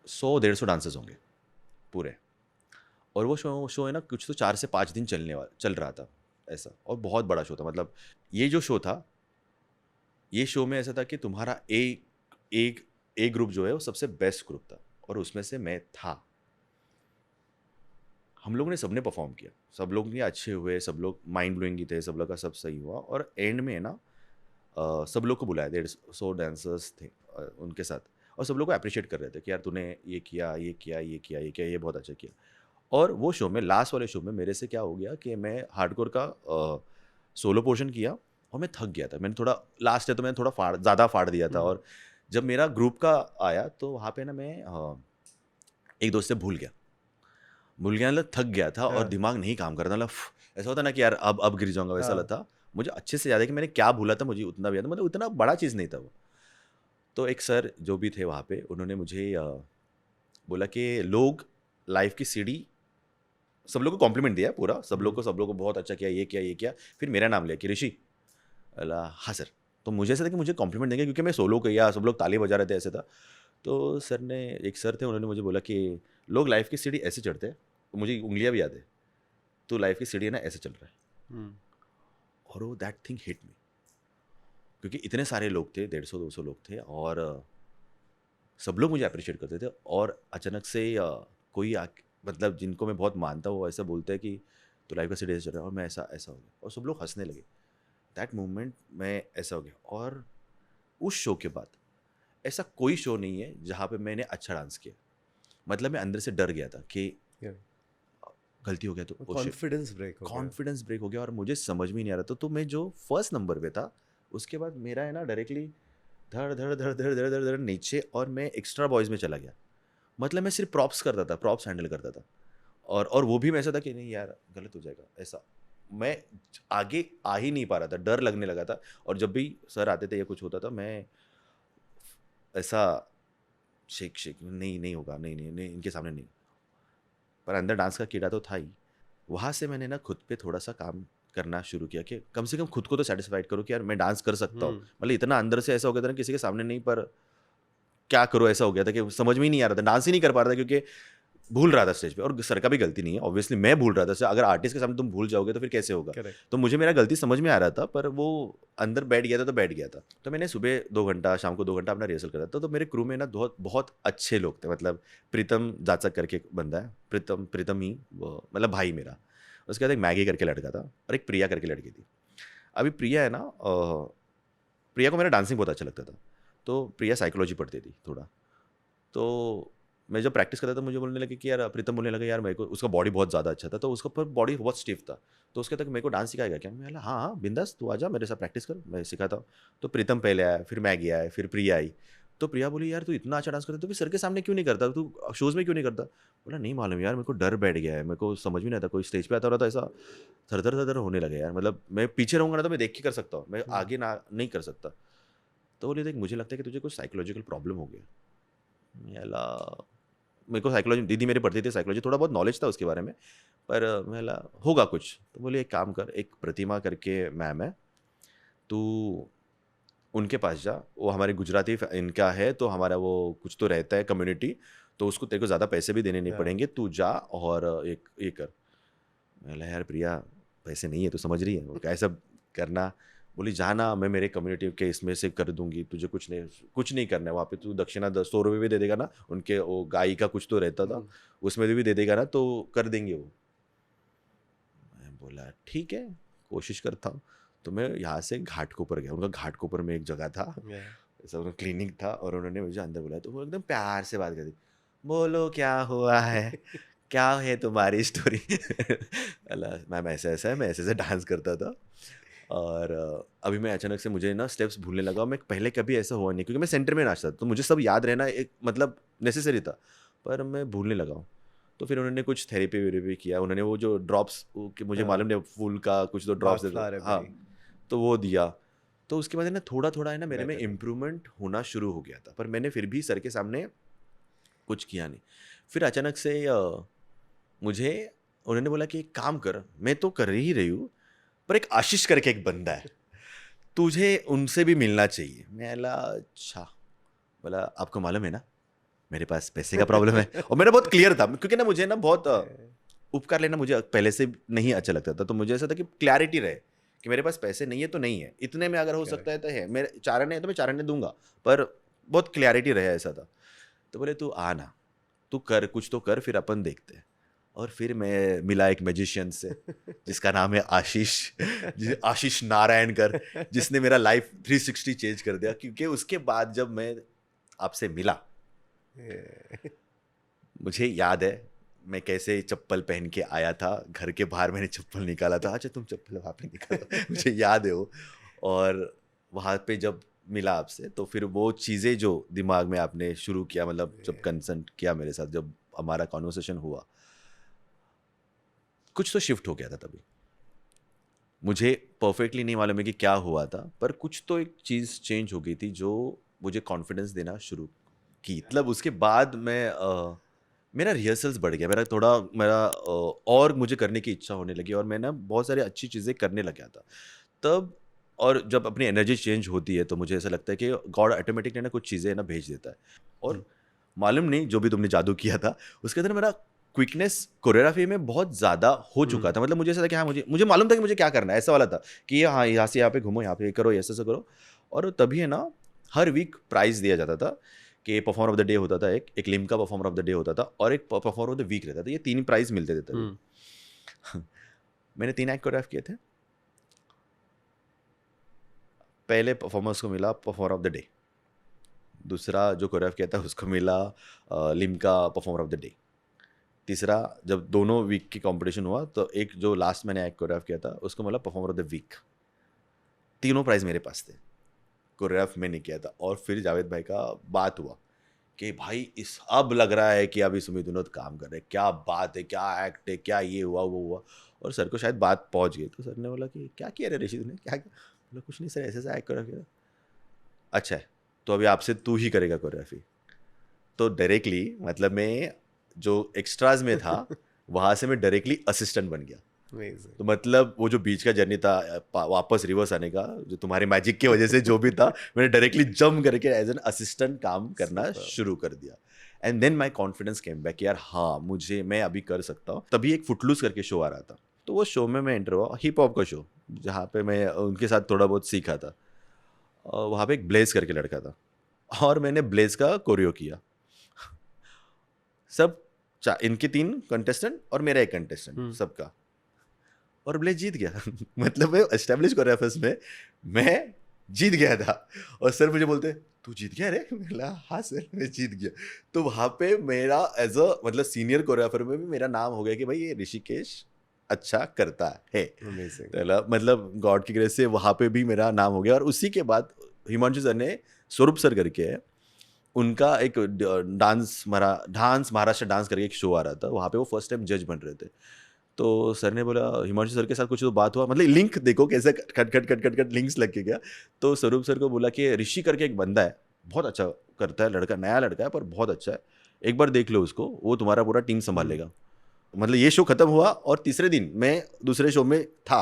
100-150 डांसर्स होंगे पूरे, और वो शो है ना, कुछ तो 4 से 5 दिन चल रहा था ऐसा, और बहुत बड़ा शो था। मतलब ये जो शो था, ये शो में ऐसा था कि तुम्हारा ए ग्रुप जो है वो सबसे बेस्ट ग्रुप था, और उसमें से मैं था। हम लोगों ने सबने परफॉर्म किया, सब लोग ये अच्छे हुए, सब लोग माइंड ब्लोइंग ही थे, सब लोग का सब सही हुआ, और एंड में ना सब लोग को बुलाया, 150 डांसर्स थे उनके साथ, और सब लोग को अप्रिशिएट कर रहे थे कि यार तूने ये किया, ये किया, ये किया, ये किया, ये बहुत अच्छा किया। और वो शो में, लास्ट वाले शो में मेरे से क्या हो गया कि मैं हार्डकोर का सोलो पोर्शन किया, और मैं थक गया था। मैंने थोड़ा, लास्ट है तो मैंने थोड़ा ज़्यादा फाड़ दिया था, और जब मेरा ग्रुप का आया तो वहाँ पे ना मैं एक दोस्त से भूल गया, मतलब थक गया था, और दिमाग नहीं काम कर रहा था, मतलब ऐसा होता ना कि यार अब गिर जाऊंगा, वैसा लगता। मुझे अच्छे से याद है कि मैंने क्या भूला था, मुझे उतना भी याद है, मतलब उतना बड़ा चीज़ नहीं था वो। तो एक सर जो भी थे वहाँ पे, उन्होंने मुझे बोला कि लोग लाइफ की सीढ़ी, सब लोग को कॉम्प्लीमेंट दिया पूरा, सब लोग को बहुत अच्छा किया, ये किया, ये किया। फिर मेरा नाम लिया कि ऋषि। हाँ सर। तो मुझे ऐसा था कि मुझे कॉम्प्लीमेंट देंगे, क्योंकि मैं सोलो किया, सब लोग ताली बजा रहे थे, ऐसे था। तो सर ने, एक सर थे, उन्होंने मुझे बोला कि लोग लाइफ की सीढ़ी ऐसे चढ़ते हैं, तो मुझे उंगलियां भी याद है, तो लाइफ की सीढ़ी है ना ऐसे चल रहा है। और वो दैट थिंग हिट मी, क्योंकि इतने सारे लोग थे, 150-200 लोग थे, और सब लोग मुझे अप्रिशिएट करते थे, और अचानक से कोई मतलब जिनको मैं बहुत मानता हूँ, वो ऐसा बोलता है कि तो लाइफ का सीढ़ी ऐसे चल रहा है, और मैं ऐसा हो गया, और सब लोग हंसने लगे। दैट मोमेंट मैं ऐसा हो गया। और उस शो के बाद ऐसा कोई शो नहीं है जहाँ पे मैंने अच्छा डांस किया, मतलब मैं अंदर से डर गया था कि गलती हो गया तो कॉन्फिडेंस ब्रेक हो गया, और मुझे समझ में नहीं आ रहा था। तो मैं जो फर्स्ट नंबर पे था, उसके बाद मेरा है ना डायरेक्टली धड़ धड़ धड़ धड़ धड़ धड़ धड़ नीचे, और मैं एक्स्ट्रा बॉयज़ में चला गया, मतलब मैं सिर्फ प्रॉप्स करता था, प्रॉप्स हैंडल करता था, और वो भी मैं ऐसा था कि नहीं यार गलत हो जाएगा, ऐसा मैं आगे आ ही नहीं पा रहा था, डर लगने लगा था। और जब भी सर आते थे या कुछ होता था, मैं ऐसा शेक शेक नहीं नहीं होगा, नहीं नहीं नहीं इनके सामने नहीं। पर अंदर डांस का कीड़ा तो था ही। वहाँ से मैंने ना खुद पे थोड़ा सा काम करना शुरू किया कि कम से कम खुद को तो सेटिस्फाइड करो कि यार मैं डांस कर सकता हूँ। मतलब इतना अंदर से ऐसा हो गया था ना, किसी के सामने नहीं, पर क्या करो, ऐसा हो गया था कि समझ में ही नहीं आ रहा था, डांस ही नहीं कर पा रहा था, क्योंकि भूल रहा था स्टेज पे। और सर का भी गलती नहीं है, ऑब्वियसली मैं भूल रहा था। अगर आर्टिस्ट के सामने तुम भूल जाओगे तो फिर कैसे होगा। करेक्ट। तो मुझे मेरा गलती समझ में आ रहा था, पर वो अंदर बैठ गया था तो बैठ गया था। तो मैंने सुबह 2 घंटा, शाम को 2 घंटा अपना रिहर्सल करा था। तो मेरे क्रू में ना बहुत बहुत अच्छे लोग थे। मतलब प्रीतम जाचक करके एक बंदा है, प्रीतम ही वो, मतलब भाई मेरा। उसके बाद एक मैगी करके लड़का था और एक प्रिया करके लड़की थी। अभी प्रिया है ना, प्रिया को मेरा डांसिंग बहुत अच्छा लगता था, तो प्रिया साइकोलॉजी पढ़ती थी थोड़ा। तो मैं जब प्रैक्टिस करता था, मुझे बोलने लगे कि यार, प्रीतम बोलने लगा यार मेरे को, उसका बॉडी बहुत ज़्यादा अच्छा था, तो उसका पर बॉडी बहुत स्टिफ था। तो उसके तक मेरे को डांस सिखाएगा क्या? मैं बोला हाँ हाँ बिंदास, तू आजा मेरे साथ प्रैक्टिस कर, मैं सिखाता हूँ। तो प्रीतम पहले आया, फिर मैगी आया, फिर प्रिया आई। तो प्रिया बोली यार तू इतना अच्छा डांस करता, तो फिर सर के सामने क्यों नहीं करता, तू शोज़ में क्यों नहीं करता? बोला नहीं मालूम यार, मेरे को डर बैठ गया है, मेरे को समझ में नहीं आता। कोई स्टेज पे आता रहा तो ऐसा थर थर होने लगे यार। मतलब मैं पीछे रहूँगा ना तो मैं देख के कर सकता हूँ, मैं आगे ना नहीं कर सकता। तो बोले देख, मुझे लगता है कि तुझे कुछ साइकोलॉजिकल प्रॉब्लम हो गया। मेला मेरे को साइकोलॉजी, दीदी मेरी पढ़ती थी साइकोलॉजी, थोड़ा बहुत नॉलेज था उसके बारे में, पर मेला होगा कुछ। तो बोले एक काम कर, एक प्रतिमा करके मैम है, तू उनके पास जा, वो हमारे गुजराती इनका है, तो हमारा वो कुछ तो रहता है कम्युनिटी, तो उसको तेरे को ज़्यादा पैसे भी देने नहीं पड़ेंगे, तू जा और एक ये कर। मैं यार प्रिया पैसे नहीं है, तो समझ रही है वो कैसा करना। बोली जाना, मैं मेरे कम्युनिटी के इसमें से कर दूंगी, तुझे कुछ नहीं करना है। वहाँ पे तू दक्षिणा 100 रुपये भी दे देगा ना, उनके वो गाय का कुछ तो रहता था, उसमें भी दे देगा ना, तो कर देंगे वो। मैं बोला ठीक है, कोशिश करता हूँ। तो मैं यहाँ से घाटकोपर गया, उनका घाटकोपर में एक जगह था, ऐसा उनका क्लिनिक था, और उन्होंने मुझे अंदर बुलाया। तो वो एकदम प्यार से बात करती, बोलो क्या हुआ है, क्या है तुम्हारी स्टोरी। अल्लाह मैम ऐसा ऐसा है, मैं ऐसे ऐसे डांस करता था, और अभी मैं अचानक से मुझे ना स्टेप्स भूलने लगा। मैं पहले कभी ऐसा हुआ नहीं, क्योंकि मैं सेंटर में नाचता था, तो मुझे सब याद रहना एक मतलब नेसेसरी था, पर मैं भूलने लगा हूँ। तो फिर उन्होंने कुछ थेरेपी वेरेपी किया, उन्होंने वो जो ड्रॉप्स, मुझे मालूम नहीं, फूल का कुछ तो ड्रॉप्स देते, हाँ, तो वो दिया। तो उसके बाद है ना थोड़ा थोड़ा है ना मेरे में इम्प्रूवमेंट होना शुरू हो गया था, पर मैंने फिर भी सर के सामने कुछ किया नहीं। फिर अचानक से मुझे उन्होंने बोला कि एक काम कर, मैं तो कर ही रही हूँ, पर एक आशीष करके एक बंदा है, तुझे उनसे भी मिलना चाहिए। मैं बोला अच्छा। बोला आपको मालूम है ना मेरे पास पैसे का प्रॉब्लम है। और मेरा बहुत क्लियर था, क्योंकि ना मुझे ना बहुत उपकार लेना मुझे पहले से नहीं अच्छा लगता था। तो मुझे ऐसा था कि क्लैरिटी रहे कि मेरे पास पैसे नहीं है तो नहीं है, इतने में अगर हो सकता है तो है, मेरे चाराने है तो मैं चाराने दूंगा, पर बहुत क्लैरिटी रहे, ऐसा था। तो बोले तू आना, तू कर, कुछ तो कर, फिर अपन देखते हैं। और फिर मैं मिला एक मैजिशियन से जिसका नाम है आशीष, आशीष नारायणकर, जिसने मेरा लाइफ 360 चेंज कर दिया। क्योंकि उसके बाद जब मैं आपसे मिला, मुझे याद है मैं कैसे चप्पल पहन के आया था, घर के बाहर मैंने चप्पल निकाला था। अच्छा तुम चप्पल वहाँ पे निकाला, मुझे याद है वो। और वहाँ पे जब मिला आपसे, तो फिर वो चीज़ें जो दिमाग में आपने शुरू किया, मतलब जब कंसल्ट किया मेरे साथ, जब हमारा कॉन्वर्सेशन हुआ, कुछ तो शिफ्ट हो गया था तभी। मुझे परफेक्टली नहीं मालूम है कि क्या हुआ था, पर कुछ तो एक चीज़ चेंज हो गई थी जो मुझे कॉन्फिडेंस देना शुरू की। मतलब उसके बाद मेरा रिहर्सल्स बढ़ गया, और मुझे करने की इच्छा होने लगी, और मैं ना बहुत सारी अच्छी चीज़ें करने लग गया था तब। और जब अपनी एनर्जी चेंज होती है तो मुझे ऐसा लगता है कि गॉड ऑटोमेटिकली ना कुछ चीज़ें ना भेज देता है। और मालूम नहीं, जो भी तुमने जादू किया था उसके अंदर मेरा क्विकनेस कोरियोग्राफी में बहुत ज़्यादा हो चुका था। मतलब मुझे ऐसा था कि हाँ, मुझे मालूम था कि मुझे क्या करना है, ऐसा वाला था कि हाँ यहाँ से यहाँ पे घूमो, यहाँ पे करो, ऐसे ऐसे करो। और तभी है ना हर वीक प्राइज़ दिया जाता था कि परफॉर्मर ऑफ द डे होता था, एक Limca performer of the day होता था, और एक परफॉर्मर ऑफ द वीक रहता था। ये 3 प्राइज़ मिलते थे तभी। मैंने 3 एक्ट कोरियोग्राफ किए थे। पहले परफॉर्मर्स को मिला परफॉर्मर ऑफ द डे, दूसरा जो कोरियोग्राफ किया था उसको मिला Limca performer of the day, तीसरा जब दोनों वीक की कंपटीशन हुआ तो एक जो लास्ट मैंने एक कोरियोग्राफ किया था उसको मिला परफॉर्मर ऑफ द वीक। तीनों प्राइज मेरे पास थे, कोरियोग्राफ मैंने किया था। और फिर जावेद भाई का बात हुआ कि भाई इस अब लग रहा है कि अभी सुमित विनोद काम कर रहे हैं, क्या बात है, क्या एक्ट है, क्या ये हुआ वो हुआ। और सर को शायद बात पहुंच गई, तो सर ने बोला कि क्या किया रे ऋषि तूने, क्या किया? बोला कुछ नहीं सर, ऐसे ऐसा एक्ट कर। अच्छा है, तो अभी आपसे तू ही करेगा कोरियोग्राफी। तो डायरेक्टली मतलब मैं जो एक्स्ट्राज में था वहाँ से मैं डायरेक्टली असिस्टेंट बन गया। Amazing. तो मतलब वो जो बीच का जर्नी था वापस रिवर्स आने का, जो तुम्हारे मैजिक की वजह से जो भी था, मैंने डायरेक्टली जंप करके एज एन असिस्टेंट काम करना Superb. शुरू कर दिया। And then my confidence came back, यार हाँ मैं अभी कर सकता हूँ। तभी एक फुटलूज करके शो आ रहा था, तो वो शो में मैं एंटर हुआ, हिप हॉप का शो, जहाँ पे मैं उनके साथ थोड़ा बहुत सीखा था। वहाँ पे एक ब्लेज करके लड़का था, और मैंने ब्लेज का कोरियो किया। सब इनके 3 कंटेस्टेंट और मेरा एक कंटेस्टेंट सबका, और ब्लेज जीत गया। मतलब मैं एस्टेब्लिश कोरियोग्राफर्स में मैं जीत गया था। और सर मुझे बोलते तू जीत गया रे, मैं बोला हाँ सर मैं जीत गया। तो वहाँ पे मेरा एज अ मतलब सीनियर कोरियोग्राफर में भी मेरा नाम हो गया कि भाई ये ऋषिकेश अच्छा करता है। Amazing. तो मतलब गॉड की ग्रेस से वहाँ पे भी मेरा नाम हो गया। और उसी के बाद हिमांशु सर ने, स्वरूप सर करके है, उनका एक डांस महाराष्ट्र डांस करके एक शो आ रहा था, वहाँ पे वो फर्स्ट टाइम जज बन रहे थे। तो सर ने बोला हिमांशु सर के साथ कुछ तो बात हुआ, मतलब लिंक देखो कैसे कट लिंक्स लग के गया। तो स्वरूप सर को बोला कि ऋषि करके एक बंदा है, बहुत अच्छा करता है, लड़का नया लड़का है पर बहुत अच्छा है, एक बार देख लो उसको, वो तुम्हारा पूरा टीम संभालेगा। मतलब ये शो खत्म हुआ और तीसरे दिन मैं दूसरे शो में था,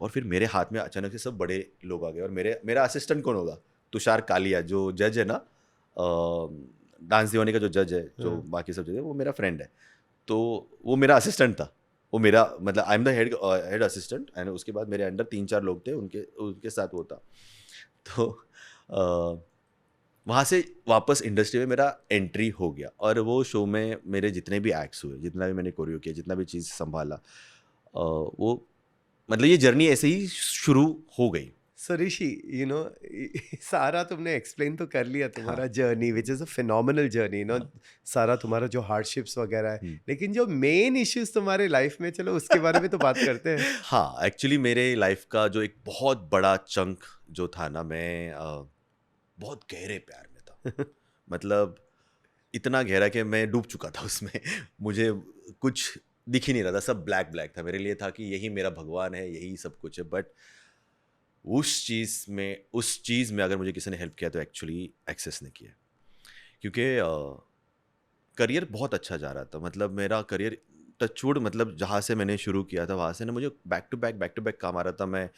और फिर मेरे हाथ में अचानक से सब बड़े लोग आ गए। और मेरा असिस्टेंट कौन होगा? तुषार कालिया, जो जज है ना, डांस दीवानी का जो जज है, जो बाकी सब जज है, वो मेरा फ्रेंड है। तो वो मेरा असिस्टेंट था, वो मेरा मतलब I am the head assistant. And उसके बाद मेरे अंडर 3-4 लोग थे, उनके साथ वो था। तो वहाँ से वापस इंडस्ट्री में मेरा एंट्री हो गया। और वो शो में मेरे जितने भी एक्ट्स हुए, जितना भी मैंने कोरियो किया, जितना भी चीज़ संभाला, वो मतलब ये जर्नी ऐसे ही शुरू हो गई। So Rishi, you know, सारा तुमने एक्सप्लेन तो कर लिया तुम्हारा journey, which is a phenomenal journey, you know, सारा तुम्हारा जो हार्डशिप्स वगैरह है, लेकिन जो मेन इश्यूज तुम्हारे लाइफ में, चलो उसके बारे में तो बात करते हैं। हाँ, एक्चुअली मेरे लाइफ का जो एक बहुत बड़ा चंक जो था ना, मैं बहुत गहरे प्यार में था। मतलब इतना गहरा कि मैं डूब चुका था उसमें। मुझे कुछ दिख ही नहीं रहा था, सब ब्लैक ब्लैक था। मेरे लिए था कि यही मेरा भगवान है, यही सब कुछ है। बट उस चीज़ में अगर मुझे किसी ने हेल्प किया तो एक्चुअली एक्सेस ने किया, क्योंकि करियर बहुत अच्छा जा रहा था। मतलब मेरा करियर टचवुड, मतलब जहाँ से मैंने शुरू किया था वहाँ से ना मुझे बैक टू बैक काम आ रहा था। मैं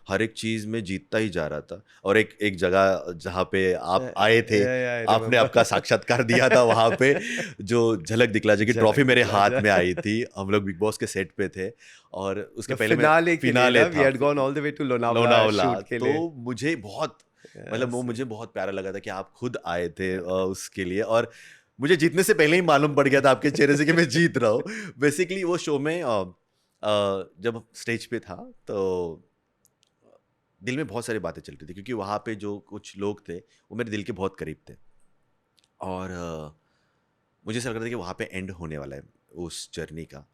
हर एक चीज़ में जीतता ही जा रहा था। और एक जगह जहाँ पे आप आए थे, आपने आपका साक्षात्कार दिया था, वहाँ पे जो झलक दिखला जाए की ट्रॉफी मेरे हाथ में आई थी। हम लोग बिग बॉस के सेट पे थे, और उसके पहले फिनाले था, लोनावला। तो मुझे बहुत मतलब वो मुझे बहुत प्यारा लगा था कि आप खुद आए थे उसके लिए। और मुझे जीतने से पहले ही मालूम पड़ गया था आपके चेहरे से कि मैं जीत रहा हूँ। बेसिकली वो शो में जब स्टेज पे था तो दिल में बहुत सारी बातें चल रही थी, क्योंकि वहाँ पे जो कुछ लोग थे वो मेरे दिल के बहुत करीब थे। और मुझे ऐसा लग रहा था कि वहाँ पे एंड होने वाला है उस जर्नी का।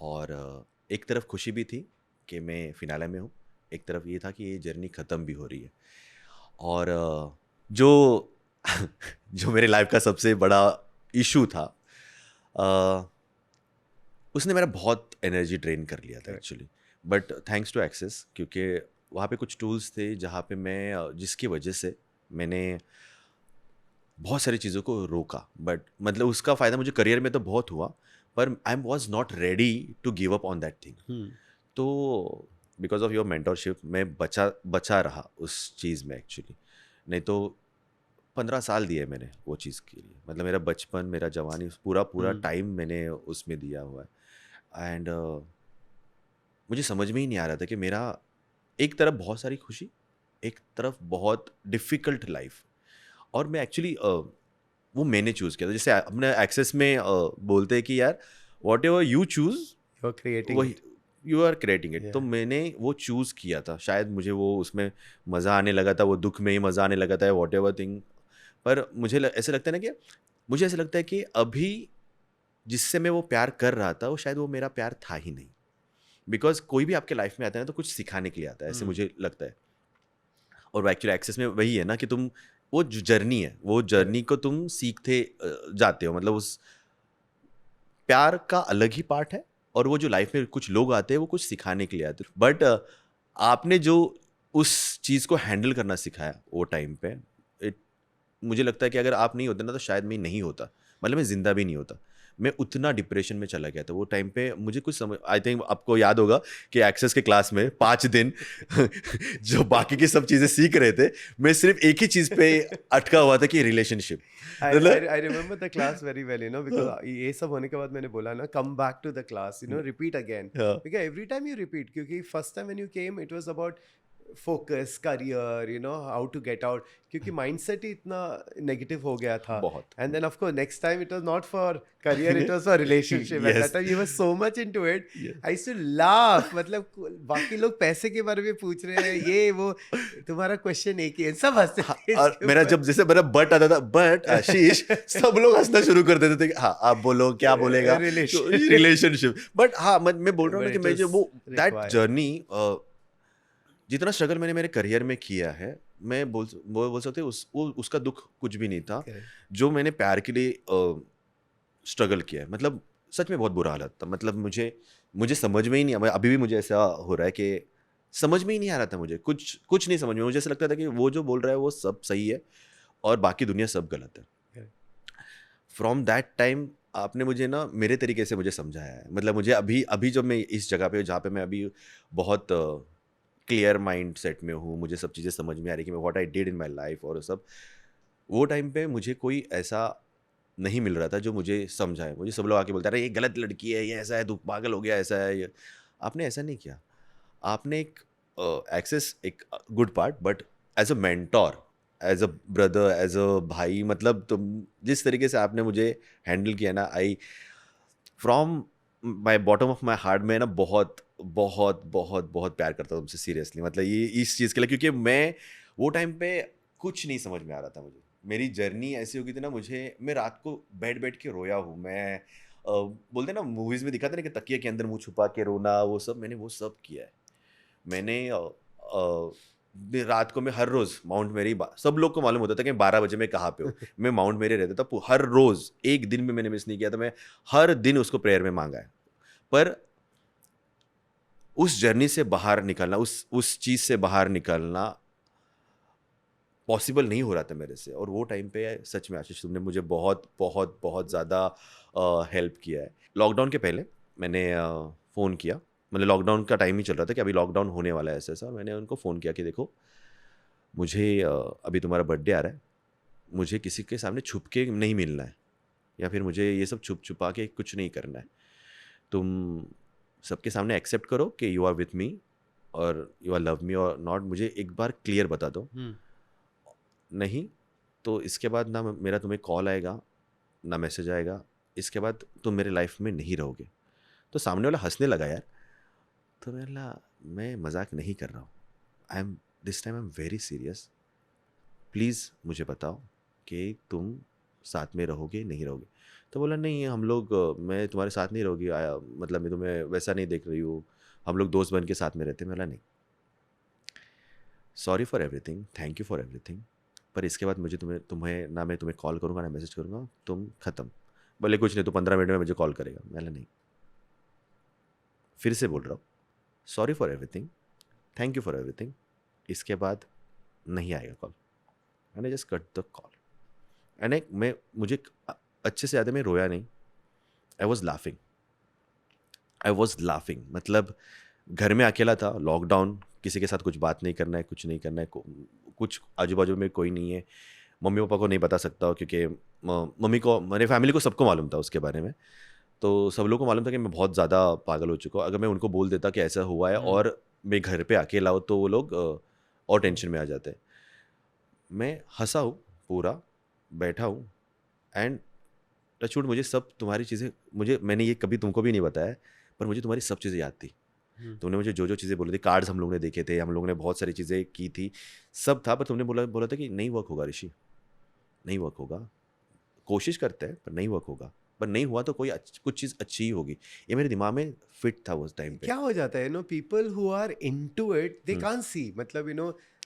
और एक तरफ खुशी भी थी कि मैं फिनाले में हूँ, एक तरफ ये था कि ये जर्नी ख़त्म भी हो रही है। और जो मेरे लाइफ का सबसे बड़ा इशू था, उसने मेरा बहुत एनर्जी ड्रेन कर लिया था actually. But thanks to access, क्योंकि वहाँ पे कुछ टूल्स थे जहाँ पे मैं जिसकी वजह से मैंने बहुत सारी चीज़ों को रोका। बट मतलब उसका फ़ायदा मुझे करियर में तो बहुत हुआ, पर I was not ready to give up on that thing. तो बिकॉज ऑफ योर मेंटरशिप मैं बचा रहा उस चीज़ में एक्चुअली। नहीं तो 15 साल दिए मैंने वो चीज़ के लिए। मतलब मेरा बचपन, मेरा जवानी, पूरा टाइम मैंने उसमें दिया हुआ है। एंड मुझे समझ में ही नहीं आ रहा था कि मेरा एक तरफ बहुत सारी खुशी, एक तरफ बहुत डिफ़िकल्ट लाइफ। और मैं एक्चुअली वो मैंने चूज़ किया था। जैसे अपने एक्सेस में बोलते हैं कि यार whatever you choose you are creating it. तो मैंने वो चूज़ किया था। शायद मुझे वो उसमें मज़ा आने लगा था, वो दुख में ही मज़ा आने लगा था, वॉट एवर थिंग। पर मुझे ऐसे लगता है ना कि मुझे ऐसा लगता है कि अभी जिससे मैं वो प्यार कर रहा था वो शायद वो मेरा प्यार था ही नहीं। बिकॉज कोई भी आपके लाइफ में आता है ना तो कुछ सिखाने के लिए आता है, ऐसे मुझे लगता है। और एक्चुअली एक्सेस में वही है ना कि तुम वो जो जर्नी है, वो जर्नी को तुम सीखते जाते हो। मतलब उस प्यार का अलग ही पार्ट है, और वो जो लाइफ में कुछ लोग आते हैं वो कुछ सिखाने के लिए आते हैं, बट आपने जो उस चीज़ को हैंडल करना सिखाया वो टाइम पे, मुझे लगता है कि अगर आप नहीं होते ना तो शायद मैं नहीं होता, मतलब मैं जिंदा भी नहीं होता। मैं उतना डिप्रेशन में चला गया था वो टाइम पे। मुझे कुछ समझ, आई थिंक आपको याद होगा कि एक्सेस के क्लास में 5 दिन जो बाकी की सब चीज़ें सीख रहे थे, मैं सिर्फ एक ही चीज़ पे अटका हुआ था कि relationship. I remember the class very well, you know, because ये सब होने के बाद मैंने बोला ना, come back to the class, you know, repeat again. हाँ, Because every time you repeat, क्योंकि first time when you came, it was about focus, career, you know, how to get out. क्योंकि mindset ही इतना negative हो गया था. बहुत। And then of course next time it was not for career, it was for relationship. At Yes. that time you were so much into it. Yes. I used to laugh. मतलब बाकी लोग पैसे के बारे में पूछ रहे हैं, ये वो, तुम्हारा क्वेश्चन एक ही है, सब हंसते थे और इसके मेरा ऊपर. जब जैसे मेरा बट आता था, बट आशीष, सब लोग हंसना शुरू कर देते थे कि हाँ आप बोलो क्या बोलेगा, Relationship. रिलेशनशिप। बट हाँ मैं बोल रहा हूँ ना But कि it मैं जो was वो दैट required. जर्नी, जितना स्ट्रगल मैंने मेरे करियर में किया है, मैं बोल सकते उसका दुख कुछ भी नहीं था Correct. जो मैंने प्यार के लिए स्ट्रगल किया है। मतलब सच में बहुत बुरा हालत था। मतलब मुझे समझ में ही नहीं, अभी भी मुझे ऐसा हो रहा है कि समझ में ही नहीं आ रहा था मुझे, कुछ नहीं समझ में। मुझे ऐसा लगता था कि वो जो बोल रहा है वो सब सही है और बाकी दुनिया सब गलत है। फ्रॉम दैट टाइम आपने मुझे ना मेरे तरीके से मुझे समझाया है। मतलब मुझे अभी जब मैं इस जगह पे जहाँ पे मैं अभी बहुत क्लियर माइंड सेट में हूँ, मुझे सब चीज़ें समझ में आ रही कि मैं what I did in my life और सब, वो टाइम पे मुझे कोई ऐसा नहीं मिल रहा था जो मुझे समझाए। मुझे सब लोग आके बोलते अरे ये गलत लड़की है, ये ऐसा है, तू पागल हो गया, ऐसा है ये। आपने ऐसा नहीं किया। आपने एक एक्सेस एक good part, but as a mentor, as a brother, as a भाई, मतलब तुम जिस तरीके से आपने मुझे हैंडल किया ना, I from my bottom of my heart में ना बहुत बहुत बहुत बहुत प्यार करता हूँ तुमसे, सीरियसली। मतलब ये इस चीज़ के लिए, क्योंकि मैं वो टाइम पे कुछ नहीं समझ में आ रहा था मुझे। मेरी जर्नी ऐसी हो गई थी ना, मैं रात को बैठ के रोया हूँ। मैं बोलते ना मूवीज़ में दिखाते ना कि तकिए के अंदर मुंह छुपा के रोना, वो सब मैंने वो सब किया है। मैंने रात को मैं हर रोज़ माउंट मेरी, सब लोग को मालूम होता था कि 12 बजे मैं कहाँ पे हूँ। मैं माउंट मेरे रहता था हर रोज़, एक दिन में मैंने मिस नहीं किया था। मैं हर दिन उसको प्रेयर में मांगा है। पर उस जर्नी से बाहर निकलना, उस चीज़ से बाहर निकलना पॉसिबल नहीं हो रहा था मेरे से। और वो टाइम पे सच में आशीष तुमने मुझे बहुत बहुत बहुत ज़्यादा हेल्प किया है। लॉकडाउन के पहले मैंने फ़ोन किया, मतलब लॉकडाउन का टाइम ही चल रहा था कि अभी लॉकडाउन होने वाला है ऐसा। मैंने उनको फ़ोन किया कि देखो मुझे अभी तुम्हारा बर्थडे आ रहा है, मुझे किसी के सामने छुप के नहीं मिलना है, या फिर मुझे ये सब छुप छुपा के कुछ नहीं करना है। तुम सबके सामने एक्सेप्ट करो कि यू आर विथ मी और यू आर लव मी और नॉट। मुझे एक बार क्लियर बता दो, नहीं तो इसके बाद ना मेरा तुम्हें कॉल आएगा ना मैसेज आएगा, इसके बाद तुम मेरे लाइफ में नहीं रहोगे। तो सामने वाला हंसने लगा यार। तो मैं मजाक नहीं कर रहा हूँ, this time I am very serious. Please मुझे बताओ कि तुम साथ में रहोगे नहीं रहोगे। तो बोला नहीं हम लोग, मैं तुम्हारे साथ नहीं रहोगी, मतलब मैं तुम्हें वैसा नहीं देख रही हूँ, हम लोग दोस्त बन के साथ में रहते हैं। बोला नहीं, sorry for everything, thank you for everything, पर इसके बाद मुझे तुम्हें ना मैं तुम्हें कॉल करूँगा ना मैसेज करूँगा, तुम ख़त्म। बोले कुछ नहीं तो 15 मिनट में मुझे कॉल करेगा। मैंने नहीं, फिर से बोल रहा हूँ, sorry for everything, thank you for everything, इसके बाद नहीं आएगा कॉल। मैंने just cut the call. And मुझे अच्छे से याद है, मैं रोया नहीं, आई वॉज लाफिंग। मतलब घर में अकेला था, लॉकडाउन, किसी के साथ कुछ बात नहीं करना है, कुछ नहीं करना है, कुछ आजू बाजू में कोई नहीं है। मम्मी पापा को नहीं बता सकता क्योंकि मम्मी को, मेरे फैमिली को सबको मालूम था उसके बारे में। तो सब लोगों को मालूम था कि मैं बहुत ज़्यादा पागल हो चुका हूँ। अगर मैं उनको बोल देता कि ऐसा हुआ है और मैं घर पे अकेला हूँ तो वो लोग और टेंशन में आ जाते। मैं हंसा हूँ, पूरा बैठा हूँ, एंड टचवुड मुझे सब तुम्हारी चीज़ें, मैंने ये कभी तुमको भी नहीं बताया, पर मुझे तुम्हारी सब चीज़ें याद थी। तुमने मुझे जो चीज़ें बोली थी, कार्ड्स हम लोग ने देखे थे, हम लोगों ने बहुत सारी चीज़ें की थी, सब था। पर तुमने बोला था कि नहीं वर्क होगा ऋषि, नहीं वर्क होगा, कोशिश करते हैं पर नहीं वर्क होगा, पर नहीं हुआ तो कुछ चीज़ अच्छी ही होगी। ये मेरे दिमाग में फिट था उस टाइम पे। क्या हो जाता है, people who are into it they can't see, मतलब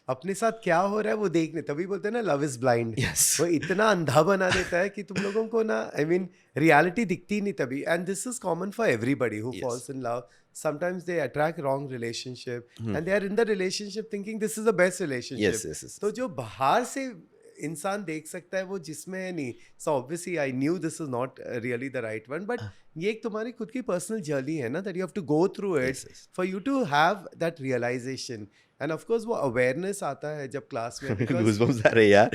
अपने साथ क्या हो रहा है वो देखने, तभी बोलते हैं ना लव इज ब्लाइंड। Yes. वो इतना अंधा बना देता है कि तुम लोगों को ना, आई मीन रियलिटी दिखती नहीं तभी। And this is common for everybody who Yes. Falls in love. Sometimes they attract wrong relationship and they are in the relationship thinking this is the best Yes, relationship. yes, yes. तो जो बाहर से इंसान देख सकता है वो जिसमें है नहीं, so obviously I knew this is not really the right one, but ये एक तुम्हारी खुद की पर्सनल जर्नी है ना, that you have to go through it Yes, yes. For you to have that realisation. And of course वो awareness आता है जब क्लास में, Goosebumps आ रहे हैं यार।